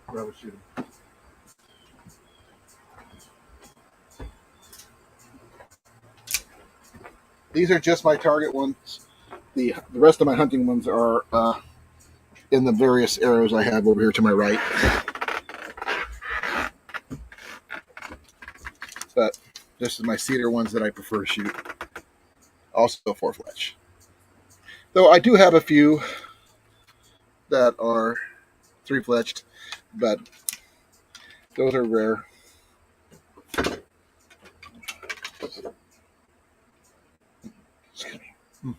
where I was shooting. These are just my target ones. The rest of my hunting ones are in the various arrows I have over here to my right. But this is my cedar ones that I prefer to shoot. Also four fletch. Though I do have a few that are three fletched, but those are rare. Excuse me.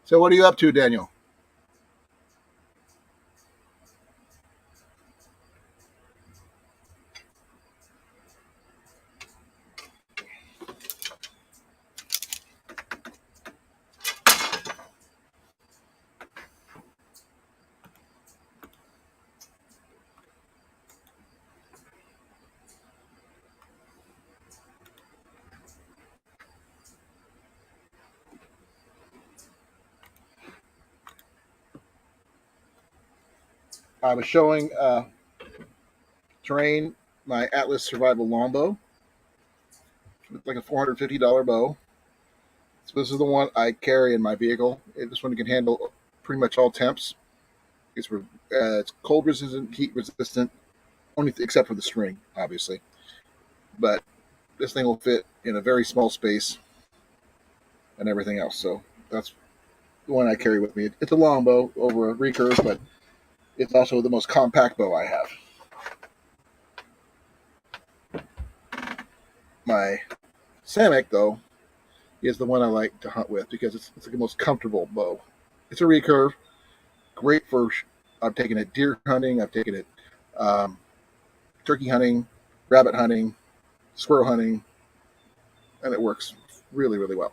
So what are you up to, Daniel? I was showing terrain my Atlas Survival Longbow. It's like a $450 bow. So this is the one I carry in my vehicle. This one can handle pretty much all temps. It's cold resistant, heat resistant, except for the string, obviously. But this thing will fit in a very small space and everything else. So that's the one I carry with me. It's a longbow over a recurve, but it's also the most compact bow I have. My Samick, though, is the one I like to hunt with because it's the most comfortable bow. It's a recurve, great for. I've taken it deer hunting. I've taken it um, turkey hunting, rabbit hunting, squirrel hunting, and it works really, really well.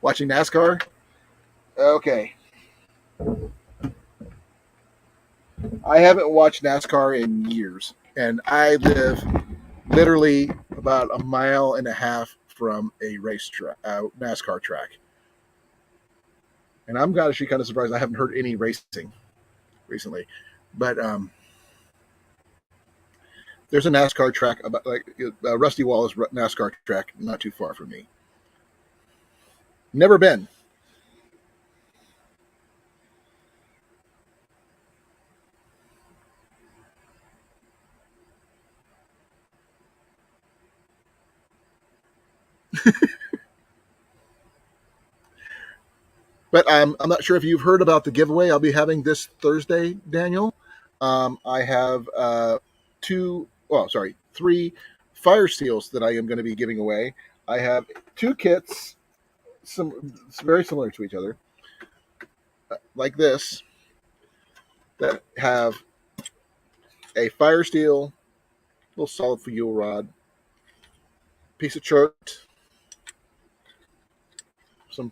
Watching NASCAR? Okay. I haven't watched NASCAR in years, and I live literally about a mile and a half from a NASCAR track. And I'm actually kind of surprised I haven't heard any racing recently. But there's a NASCAR track about like Rusty Wallace NASCAR track not too far from me. Never been. But I'm not sure if you've heard about the giveaway I'll be having this Thursday, Daniel. I have three fire seals that I am going to be giving away. I have two kits, some very similar to each other, like this, that have a fire steel, little solid fuel rod, piece of chert, some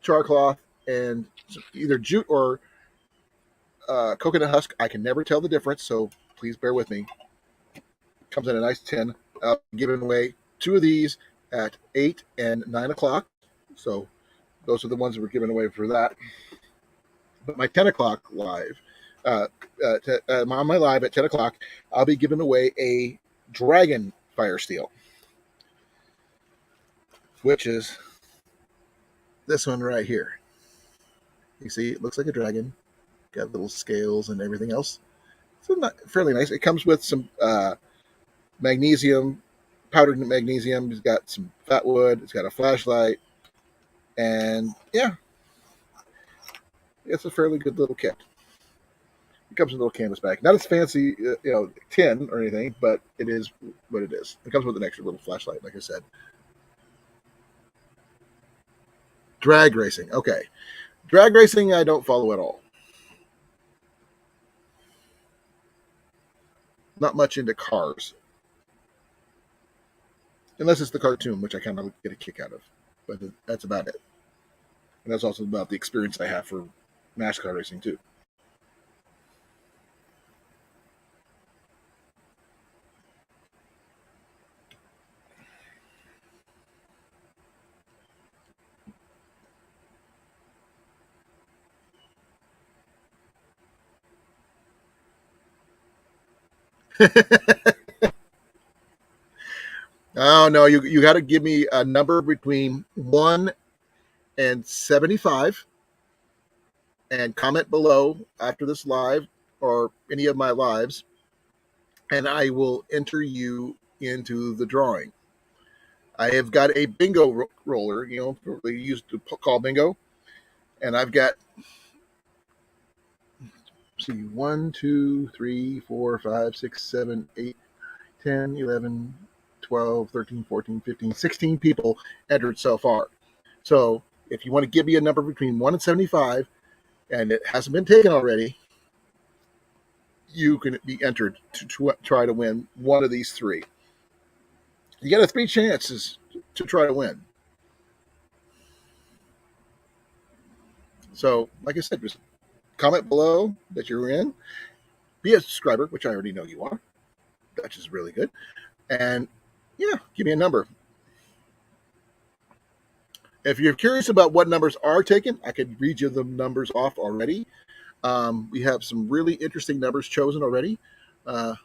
char cloth, and either jute or coconut husk. I can never tell the difference, so please bear with me. Comes in a nice tin. Giving away two of these at 8 and 9 o'clock. So those are the ones that we're giving away for that. But my 10 o'clock live, on my live at 10 o'clock, I'll be giving away a dragon fire steel, which is this one right here. You see, it looks like a dragon. Got little scales and everything else. So not fairly nice. It comes with some magnesium, powdered magnesium. It's got some fat wood. It's got a flashlight, and yeah, it's a fairly good little kit. It comes in a little canvas bag, not as fancy, tin or anything, but it is what it is. It comes with an extra little flashlight, like I said. Drag racing, okay. Drag racing, I don't follow at all. Not much into cars, unless it's the cartoon, which I kind of get a kick out of. But that's about it. And that's also about the experience I have for NASCAR racing too. Oh no, you got to give me a number between 1 and 75, and comment below after this live or any of my lives, and I will enter you into the drawing. I have got a bingo roller, they used to call bingo, and I've got, see, 1, 2, 3, 4, 5, 6, 7, 8, 10, 11, 12, 13, 14, 15, 16 people entered so far. So if you want to give me a number between 1 and 75, and it hasn't been taken already, you can be entered to try to win one of these three. You got a 3 chances to try to win. So, like I said, just comment below that you're in, be a subscriber, which I already know you are. That's just really good. And yeah, give me a number. If you're curious about what numbers are taken, I could read you the numbers off already. We have some really interesting numbers chosen already. I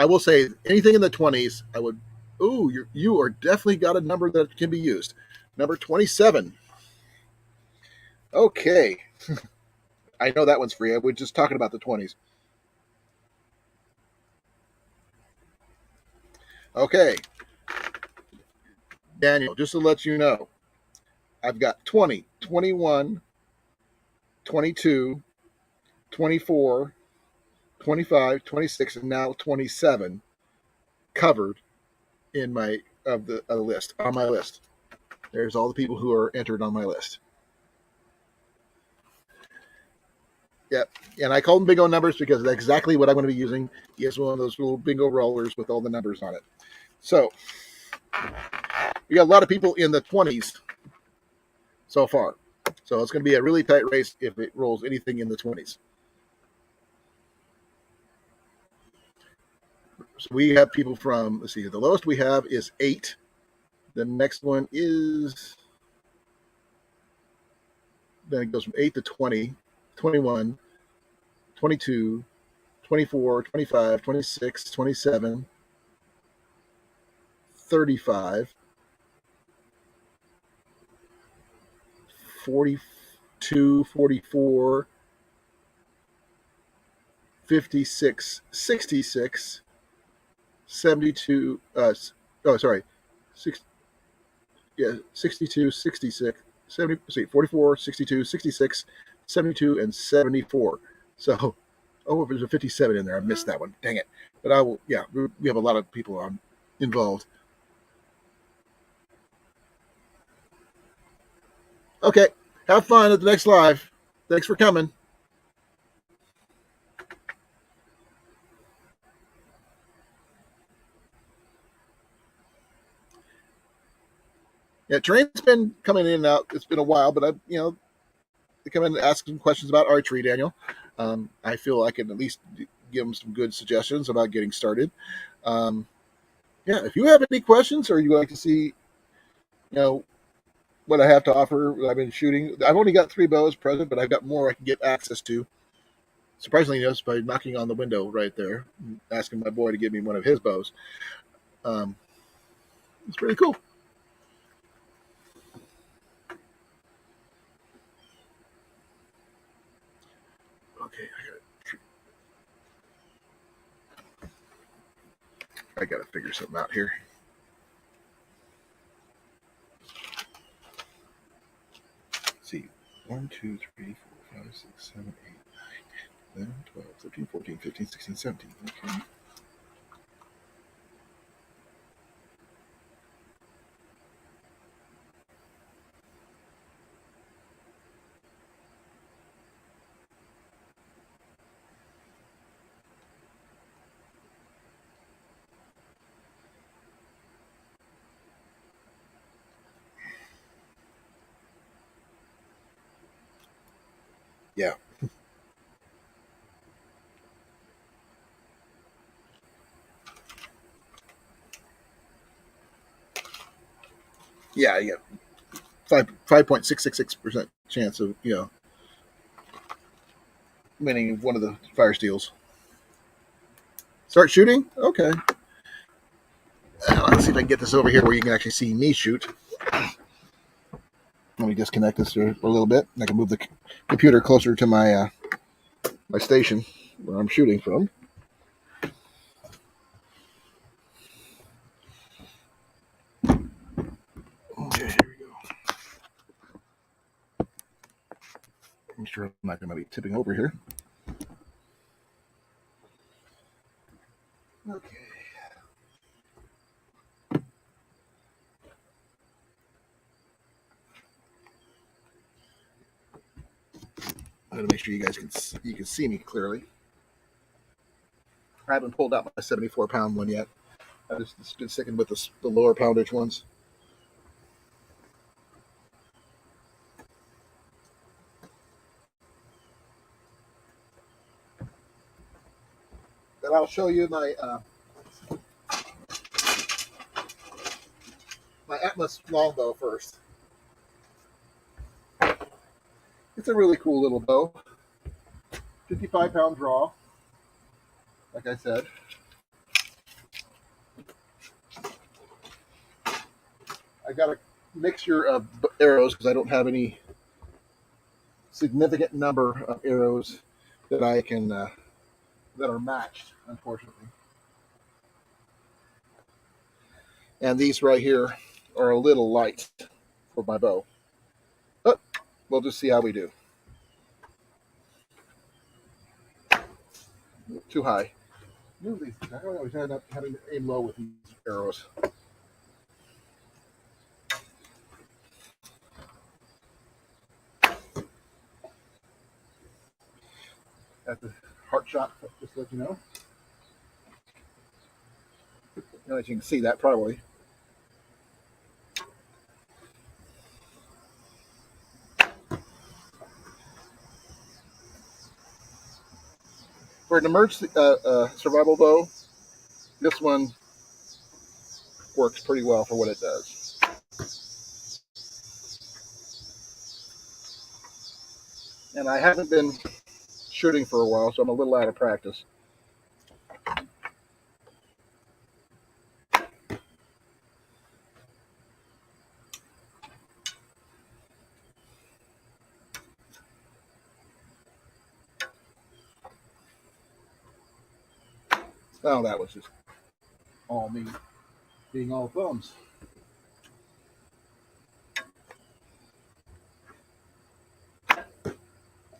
will say anything in the 20s, I would. Ooh, you are definitely got a number that can be used. Number 27. Okay, I know that one's free. I was just talking about the 20s. Okay, Daniel, just to let you know, I've got 20, 21, 22, 24, 25, 26, and now 27 covered in my of the list on my list. There's all the people who are entered on my list. Yep, and I call them bingo numbers because that's exactly what I'm going to be using. Is one of those little bingo rollers with all the numbers on it. So we got a lot of people in the 20s so far. So it's going to be a really tight race if it rolls anything in the 20s. So we have people from, let's see, the lowest we have is 8. The next one is, then it goes from 8 to 20, 21, 22, 24, 25, 26, 27, 35, 42, 44, 56, 66, 72. Oh, sorry. Six, yeah, 62, 66, 70, see, 44, 62, 66, 72, and 74. So, oh, there's a 57 in there. I missed that one. Dang it. But I will, yeah, we have a lot of people involved. Okay. Have fun at the next live. Thanks for coming. Yeah, train's been coming in and out. It's been a while, but they come in and ask some questions about archery, Daniel. I feel I can at least give them some good suggestions about getting started. Um, yeah, if you have any questions or you like to see, you know, what I have to offer, I've been shooting. I've only got 3 bows present, but I've got more I can get access to. Surprisingly, just by knocking on the window right there, asking my boy to give me one of his bows. Um, it's pretty cool. Okay, I gotta figure something out here. Let's see, 1, 2, 3, 4, 5, 6, 7, 8, 9, 10, 12, 13, 14, 15, 16, 17. Okay. Yeah. Yeah, yeah. 5.666% chance of winning one of the fire steels. Start shooting? Okay. Let's see if I can get this over here where you can actually see me shoot. Let me disconnect this for a little bit. I can move the computer closer to my station where I'm shooting from. Okay, here we go. I'm sure I'm not going to be tipping over here. Okay. I'm going to make sure you guys can see me clearly. I haven't pulled out my 74-pound one yet. I've just been sticking with the lower poundage ones. Then I'll show you my Atlas longbow first. It's a really cool little bow. 55-pound draw, like I said. I got a mixture of arrows because I don't have any significant number of arrows that I can that are matched, unfortunately. And these right here are a little light for my bow, but we'll just see how we do. Too high. I always end up having to aim low with these arrows. At the heart shot, just to let you know. As you can see that probably. For an emergency survival bow, this one works pretty well for what it does. And I haven't been shooting for a while, so I'm a little out of practice. Oh, that was just all me being all thumbs.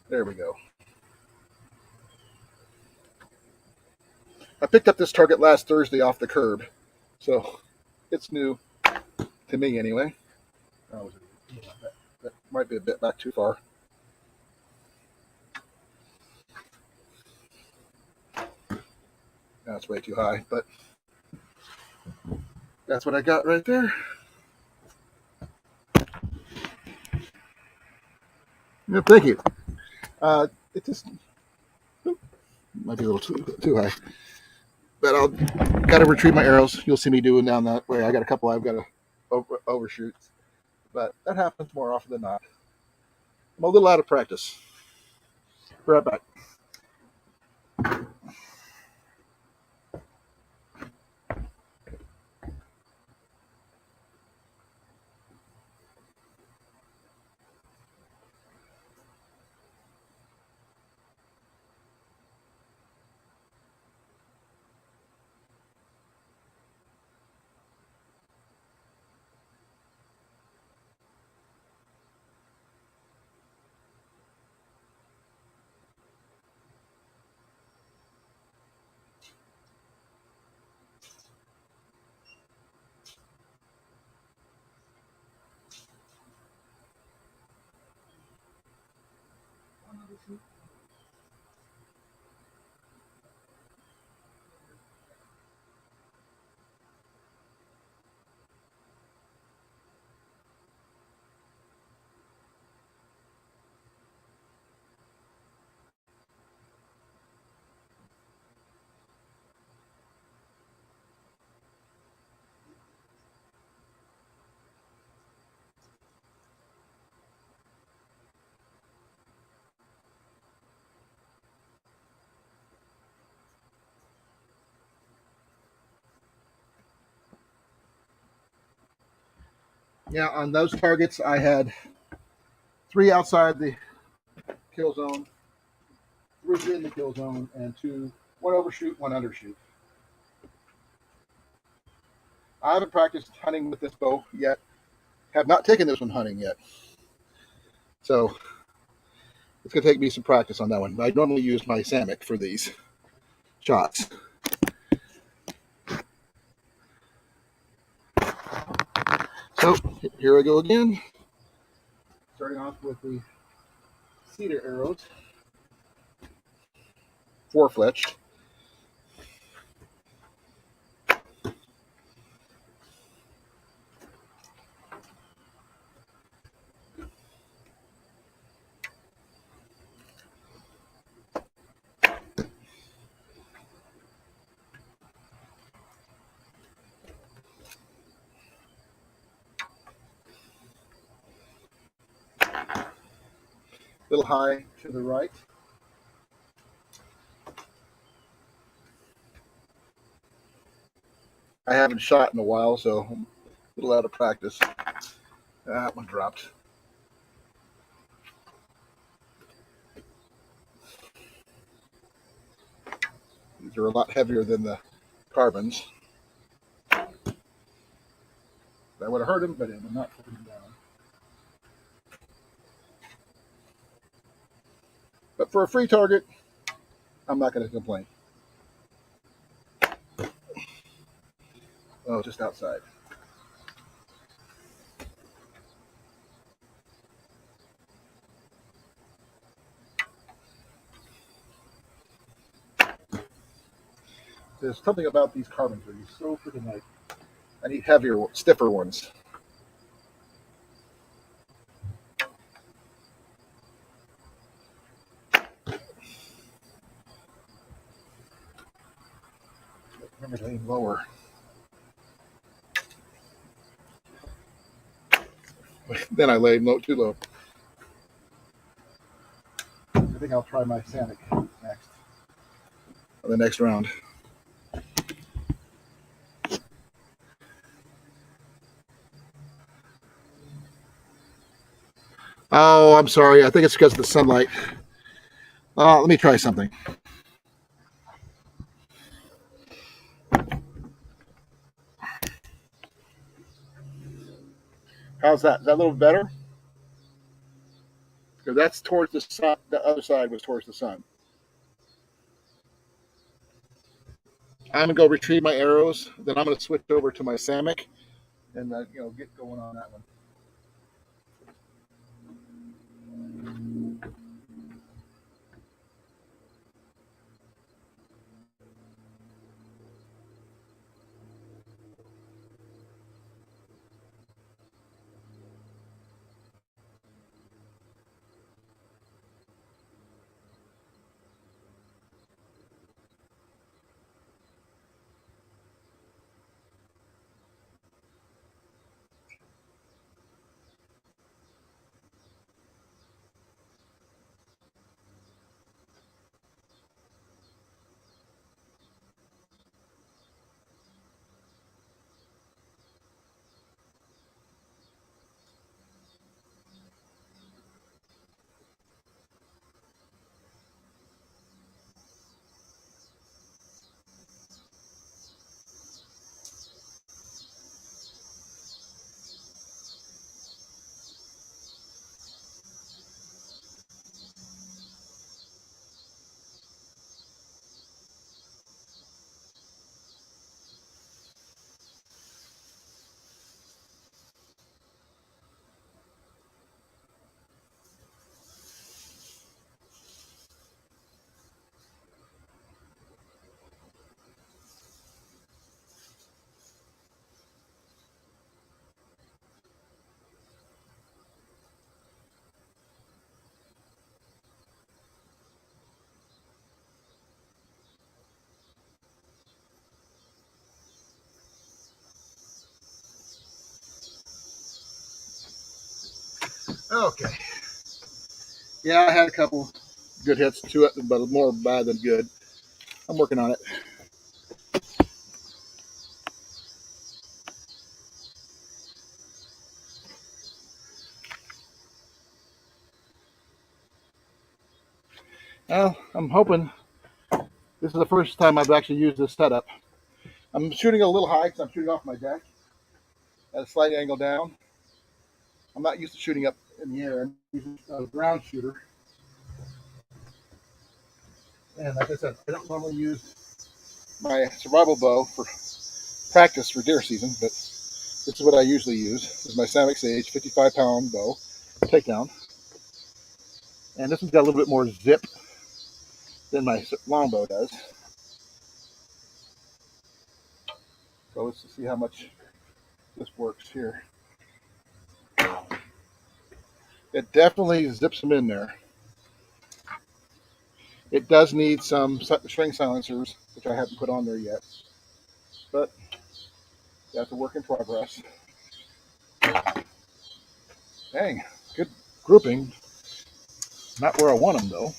There we go. I picked up this target last Thursday off the curb, so it's new to me anyway. Oh, that might be a bit back too far. That's way too high, but that's what I got right there. Yeah, thank you. It just might be a little too high, but I'll got to retrieve my arrows. You'll see me doing down that way. I got a couple I've got to overshoot, but that happens more often than not. I'm a little out of practice. Be right back. Yeah, on those targets, I had 3 outside the kill zone, 3 in the kill zone, and 1 overshoot, 1 undershoot. I haven't practiced hunting with this bow yet. Have not taken this one hunting yet, so it's gonna take me some practice on that one. I normally use my Samick for these shots. So here I go again. Starting off with the cedar arrows, 4-fletched. A little high to the right. I haven't shot in a while, so I'm a little out of practice. That one dropped. These are a lot heavier than the carbons. I would have hurt him, but it would not put him down. But for a free target, I'm not going to complain. Oh, just outside. There's something about these carbons that are so freaking light. I need heavier, stiffer ones. Remember to aim lower. Then I laid low, too low. I think I'll try my Samick next. On the next round. Oh, I'm sorry. I think it's because of the sunlight. Let me try something. How's that? Is that a little better? Because that's towards the sun. The other side was towards the sun. I'm gonna go retrieve my arrows. Then I'm gonna switch over to my Samick and get going on that one. Okay. Yeah, I had a couple good hits to it, but more bad than good. I'm working on it. Well, I'm hoping this is the first time I've actually used this setup. I'm shooting a little high because I'm shooting off my deck at a slight angle down. I'm not used to shooting up in the air. I'm using a ground shooter. And like I said, I don't normally use my survival bow for practice for deer season, but this is what I usually use. This is my Samick Sage 55-pound bow takedown. And this one's got a little bit more zip than my longbow does. So let's see how much this works here. It definitely zips them in there. It does need some string silencers, which I haven't put on there yet. But that's a work in progress. Dang, good grouping. Not where I want them, though.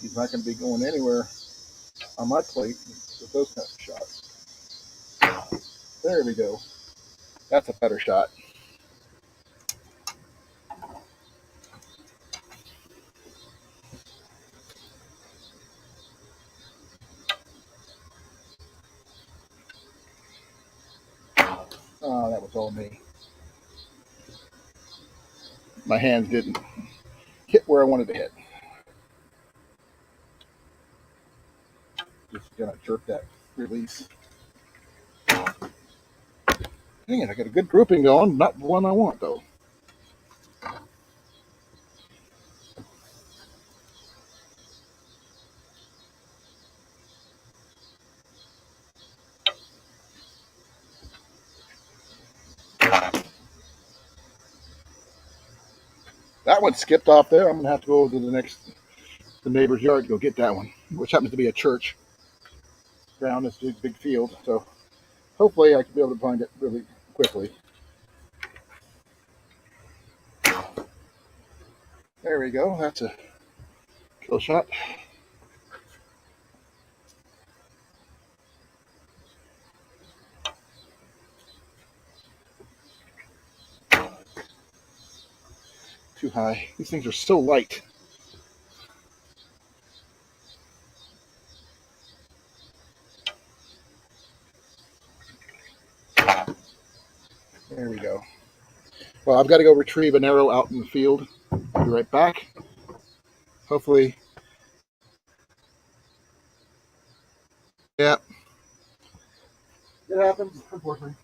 He's not going to be going anywhere on my plate with those kinds of shots. There we go. That's a better shot. Oh, that was all me. My hands didn't hit where I wanted to hit. Just gonna jerk that release. Dang it, I got a good grouping going. Not the one I want, though. That one skipped off there. I'm gonna have to go to the neighbor's yard to go get that one, which happens to be a church ground. This big field, so hopefully I can be able to find it really quickly. There we go. That's a kill shot. Too high. These things are so light. Well, I've got to go retrieve an arrow out in the field. I'll be right back. Hopefully, yeah, it happens, unfortunately.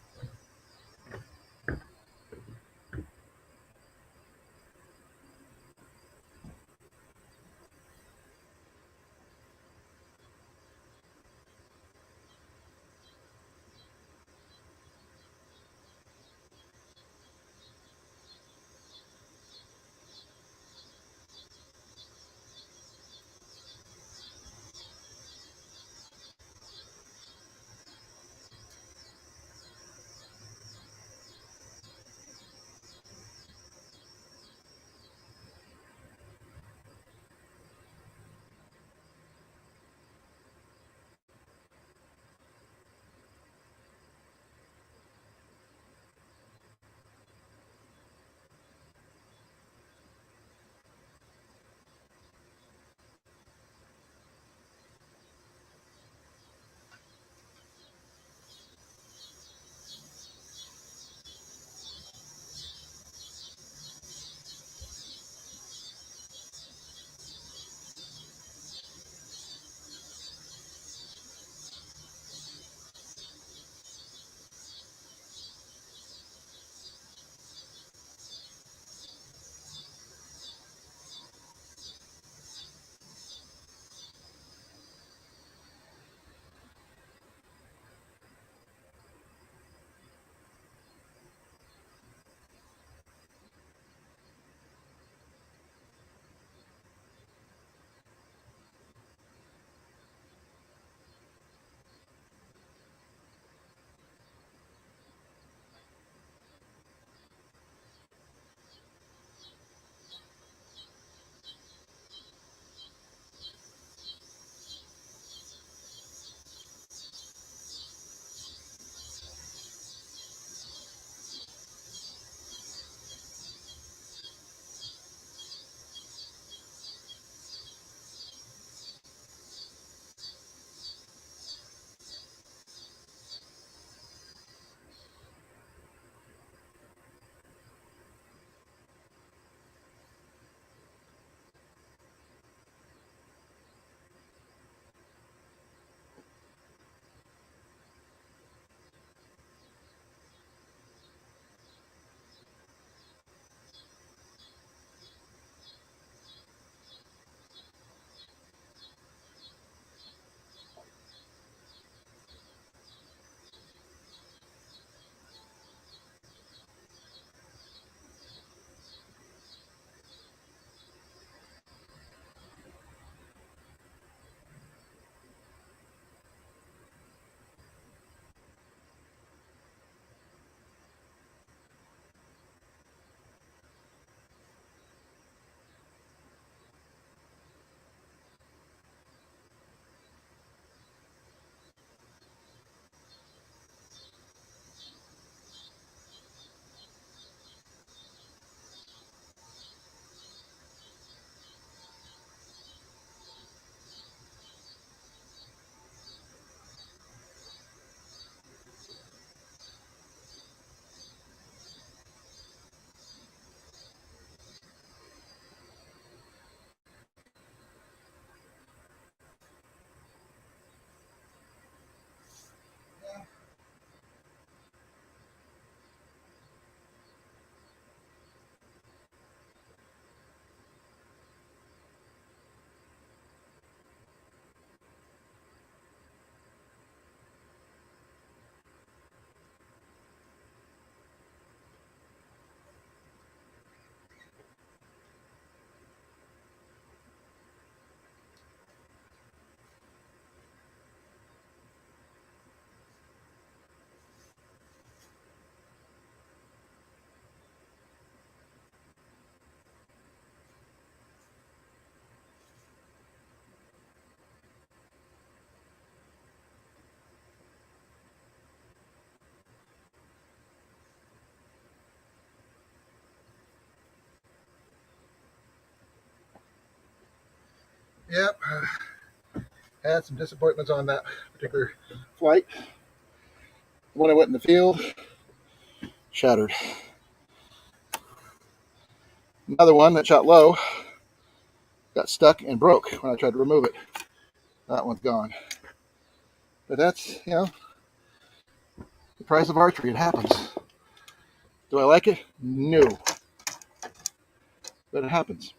Yep, had some disappointments on that particular flight. When I went in the field, shattered. Another one that shot low got stuck and broke when I tried to remove it. That one's gone. But that's, the price of archery. It happens. Do I like it? No. But it happens.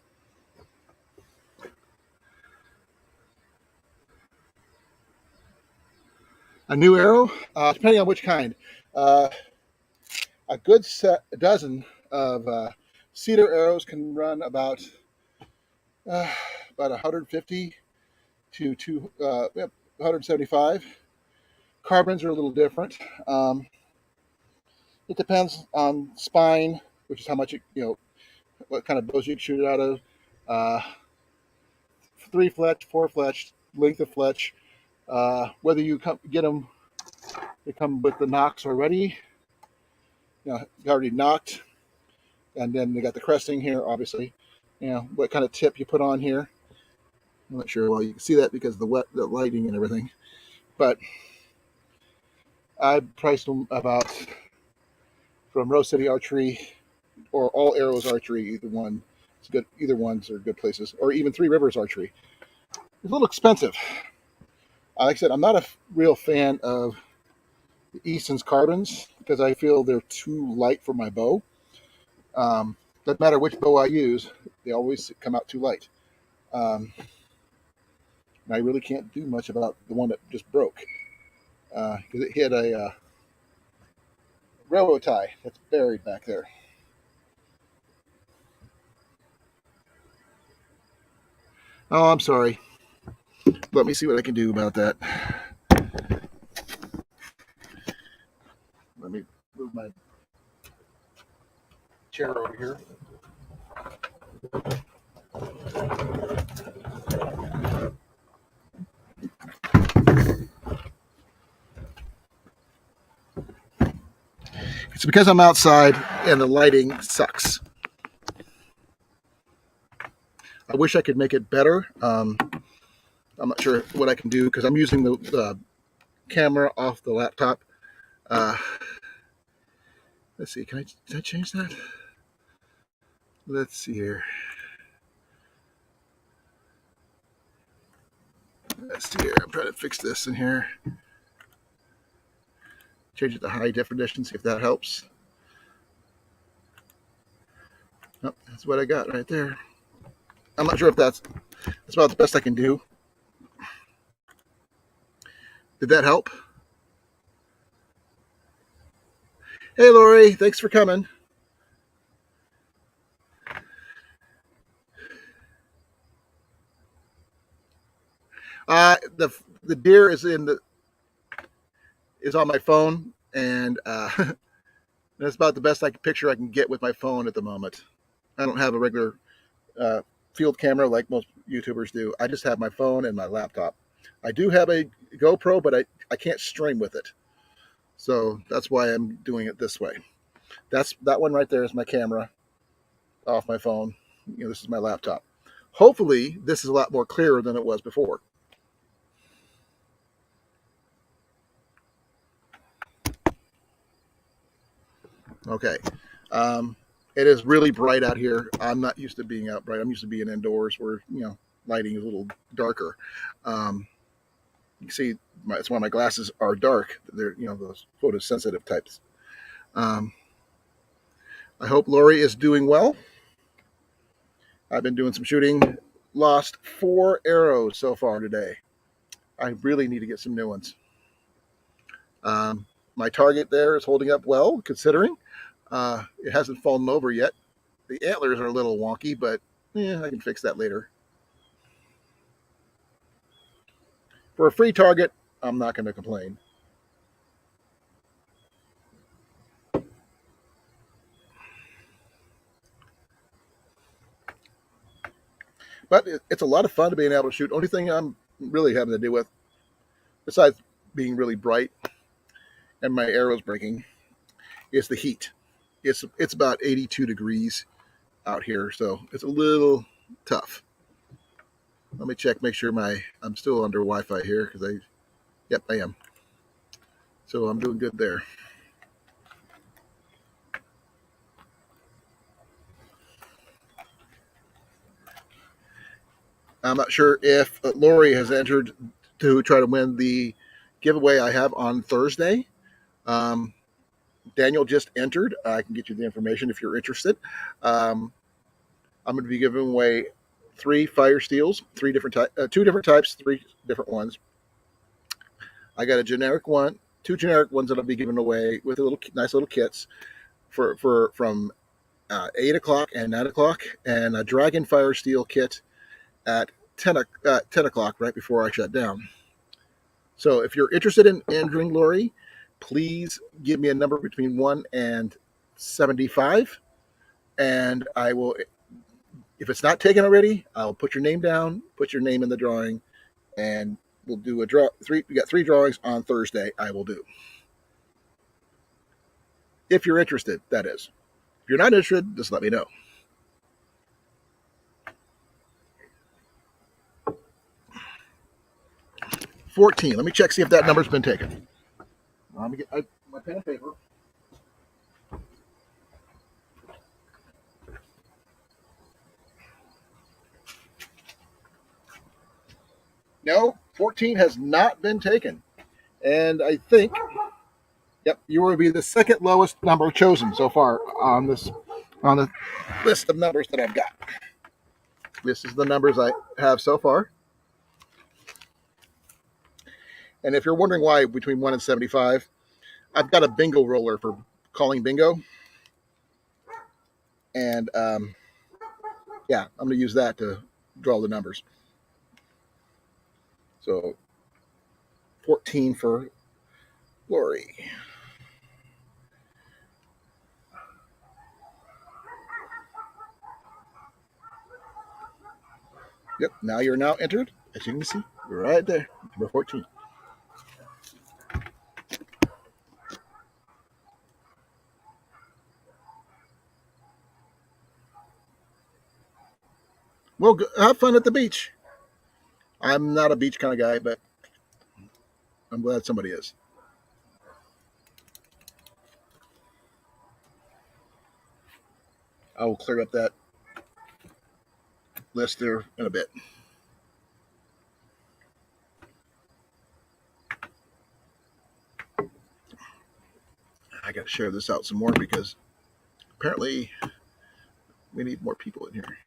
A new arrow, depending on which kind. Uh, a good a dozen of cedar arrows can run about 150 to 175. Carbons are a little different. It depends on spine, which is how much what kind of bows you can shoot it out of. Uh, 3 fletch, 4 fletch, length of fletch. Whether you get them, they come with the nocks already. Already knocked, and then they got the cresting here, obviously. What kind of tip you put on here. I'm not sure. Well, you can see that because of the lighting and everything. But I priced them about from Rose City Archery or All Arrows Archery. Either one, it's good. Either ones are good places, or even Three Rivers Archery. It's a little expensive. Like I said, I'm not a real fan of the Easton's carbons because I feel they're too light for my bow. Doesn't matter which bow I use, they always come out too light. And I really can't do much about the one that just broke because it hit a railroad tie that's buried back there. Oh, I'm sorry. Let me see what I can do about that. Let me move my chair over here. It's because I'm outside and the lighting sucks. I wish I could make it better. I'm not sure what I can do because I'm using the camera off the laptop. Let's see. Can I change that? Let's see here. Let's see here. I'm trying to fix this in here. Change it to high definition. See if that helps. Oh, that's what I got right there. I'm not sure if that's about the best I can do. Did that help? Hey, Lori. Thanks for coming. The deer is on my phone, and that's about the best picture I can get with my phone at the moment. I don't have a regular field camera like most YouTubers do. I just have my phone and my laptop. I do have a GoPro, but I can't stream with it. So that's why I'm doing it this way. That one right there is my camera off my phone. This is my laptop. Hopefully, this is a lot more clearer than it was before. Okay. It is really bright out here. I'm not used to being out bright. I'm used to being indoors where, lighting is a little darker. You can see that's why my glasses are dark. They're, those photosensitive types. I hope Lori is doing well. I've been doing some shooting. Lost 4 arrows so far today. I really need to get some new ones. My target there is holding up well, considering. It hasn't fallen over yet. The antlers are a little wonky, but I can fix that later. For a free target, I'm not going to complain. But it's a lot of fun to being able to shoot. Only thing I'm really having to deal with, besides being really bright and my arrows breaking, is the heat. It's about 82 degrees out here, so it's a little tough. Let me check, make sure I'm still under Wi-Fi here because yep, I am. So I'm doing good there. I'm not sure if Lori has entered to try to win the giveaway I have on Thursday. Um, Daniel just entered. I can get you the information if you're interested. Um, I'm going to be giving away 3 fire steels, two different types, 3 different ones. I got a generic one, 2 generic ones that I'll be giving away with a little nice little kits for from 8 o'clock and 9 o'clock, and a dragon fire steel kit at 10 o'clock right before I shut down. So if you're interested in entering, Lori, please give me a number between 1 and 75, and I will. If it's not taken already, I'll put your name down, put your name in the drawing, and we'll do a draw. We got 3 drawings on Thursday. I will do. If you're interested, that is. If you're not interested, just let me know. 14. Let me check, see if that number's been taken. Let me get my pen and paper. No, 14 has not been taken. And I think, yep, you will be the second lowest number chosen so far on the list of numbers that I've got. This is the numbers I have so far. And if you're wondering why between 1 and 75, I've got a bingo roller for calling bingo. And yeah, I'm going to use that to draw the numbers. So 14 for Lori. Yep, now you're now entered. As you can see, right there, number 14. Well, have fun at the beach. I'm not a beach kind of guy, but I'm glad somebody is. I will clear up that list there in a bit. I got to share this out some more because apparently we need more people in here.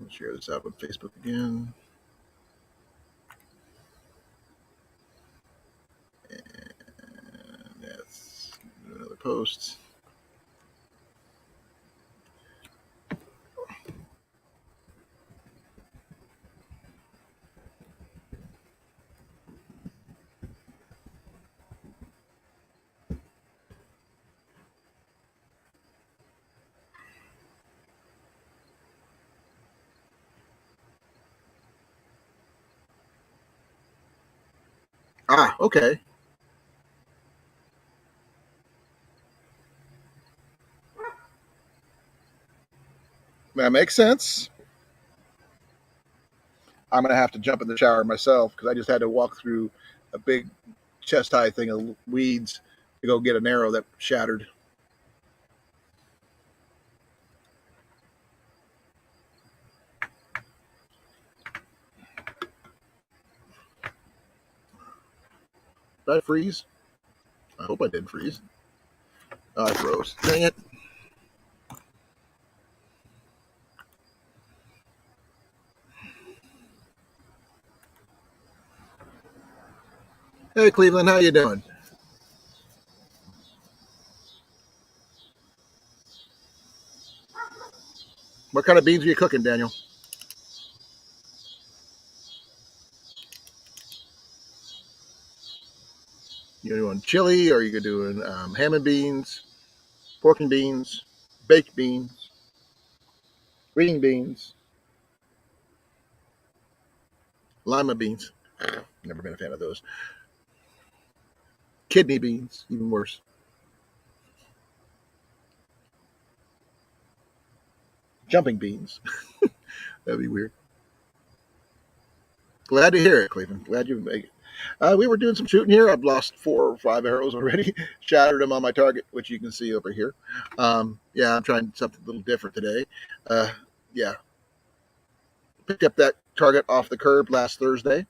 I'll share this out on Facebook again. And that's another post. Ah, okay. That makes sense. I'm going to have to jump in the shower myself because I just had to walk through a big chest high thing of weeds to go get an arrow that shattered. Did I freeze? I hope I didn't freeze. Oh, I froze. Dang it. Hey, Cleveland, how you doing? What kind of beans are you cooking, Daniel? You doing chili, or are you doing ham and beans, pork and beans, baked beans, green beans, lima beans? Never been a fan of those. Kidney beans, even worse. Jumping beans. That'd be weird. Glad to hear it, Cleveland. Glad you make it. We were doing some shooting here. I've lost 4 or 5 arrows already, shattered them on my target, which you can see over here. Yeah, I'm trying something a little different today. Yeah, picked up that target off the curb last Thursday.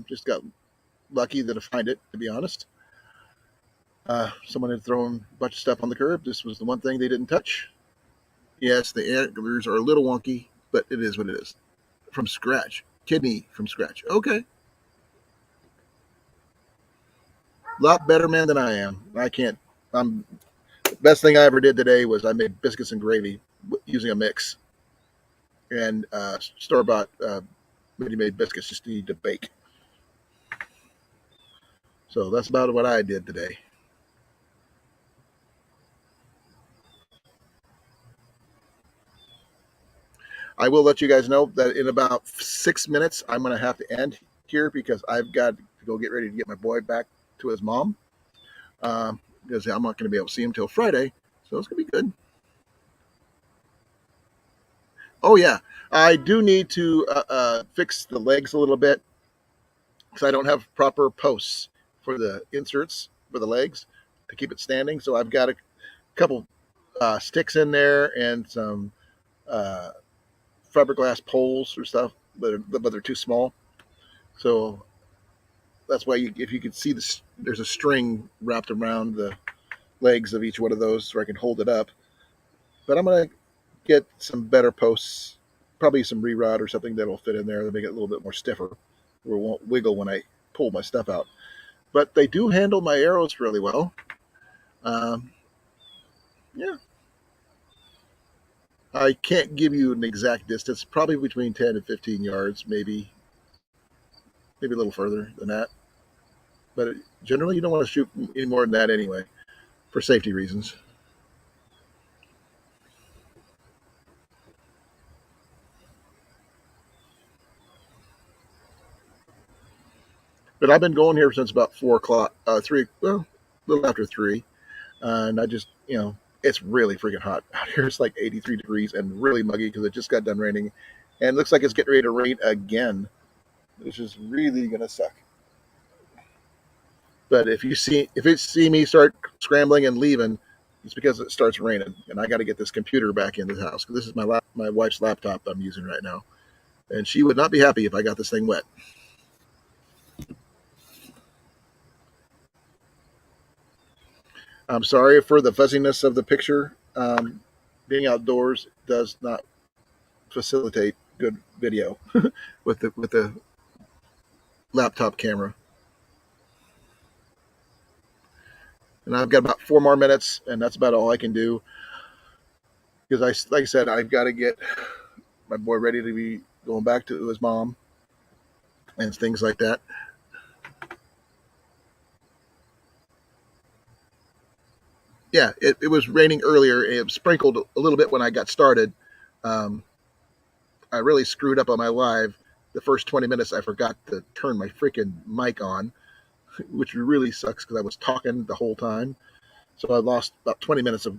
Just got lucky that I find it, to be honest. Someone had thrown a bunch of stuff on the curb. This was the one thing they didn't touch. Yes, the antlers are a little wonky, but it is what it is. From scratch. Kidney from scratch. Okay. A lot better man than I am. I can't. I'm the best thing I ever did today was I made biscuits and gravy using a mix and store bought ready-made biscuits just need to bake. So that's about what I did today. I will let you guys know that in about 6 minutes I'm going to have to end here because I've got to go get ready to get my boy back to his mom because I'm not going to be able to see him till Friday. So it's going to be good. Oh yeah, I do need to fix the legs a little bit because I don't have proper posts for the inserts for the legs to keep it standing. So I've got a couple sticks in there and some uh, fiberglass poles or stuff, but they're too small. So that's why if you can see this, there's a string wrapped around the legs of each one of those so I can hold it up. But I'm gonna get some better posts, probably some re-rod or something that'll fit in there to make it a little bit more stiffer, where it won't wiggle when I pull my stuff out. But they do handle my arrows really well. Um, yeah, I can't give you an exact distance, probably between 10 and 15 yards, maybe a little further than that. But generally, you don't want to shoot any more than that anyway, for safety reasons. But I've been going here since about 4 o'clock, 3, well, a little after 3. And I just, it's really freaking hot out here. It's like 83 degrees and really muggy because it just got done raining. And it looks like it's getting ready to rain again, which is really going to suck. But if you see me start scrambling and leaving, it's because it starts raining, and I got to get this computer back in the house because this is my wife's laptop I'm using right now, and she would not be happy if I got this thing wet. I'm sorry for the fuzziness of the picture. Being outdoors does not facilitate good video with the laptop camera. And I've got about 4 more minutes, and that's about all I can do because like I said, I've got to get my boy ready to be going back to his mom and things like that. Yeah, it was raining earlier. It sprinkled a little bit when I got started. Um, I really screwed up on my live. The first 20 minutes, I forgot to turn my freaking mic on, which really sucks because I was talking the whole time. So I lost about 20 minutes of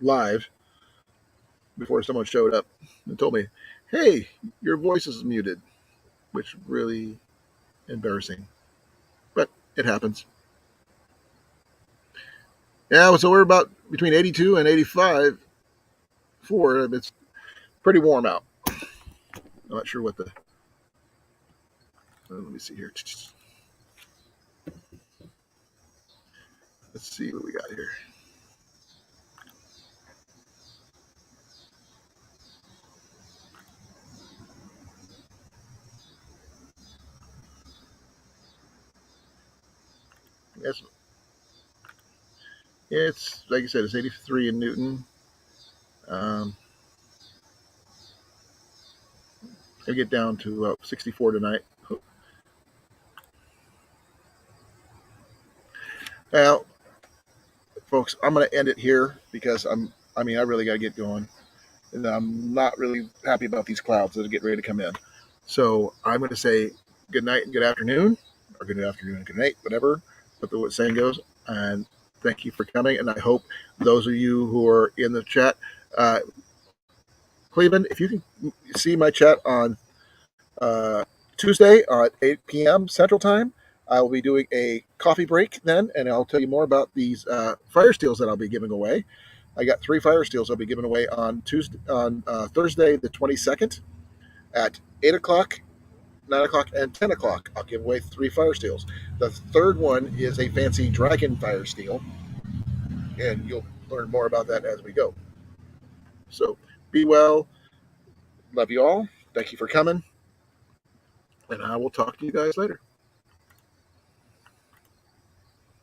live before someone showed up and told me, "Hey, your voice is muted," which really embarrassing. But it happens. Yeah, so we're about between 82 and 85 for it's pretty warm out. I'm not sure what the. Let me see here. Let's see what we got here. Yes, it's like I said, it's 83 in Newton. Um, I get down to 64 tonight. Now, folks, I'm going to end it here because I really got to get going, and I'm not really happy about these clouds that are getting ready to come in. So I'm going to say good night and good afternoon, or good afternoon and good night, whatever. But the saying goes. And thank you for coming. And I hope those of you who are in the chat, Cleveland, if you can see my chat on Tuesday at 8 p.m. Central Time. I will be doing a coffee break then, and I'll tell you more about these fire steels that I'll be giving away. I got 3 fire steels I'll be giving away on Thursday the 22nd at 8 o'clock, 9 o'clock, and 10 o'clock. I'll give away 3 fire steels. The third one is a fancy dragon fire steel, and you'll learn more about that as we go. So be well. Love you all. Thank you for coming, and I will talk to you guys later.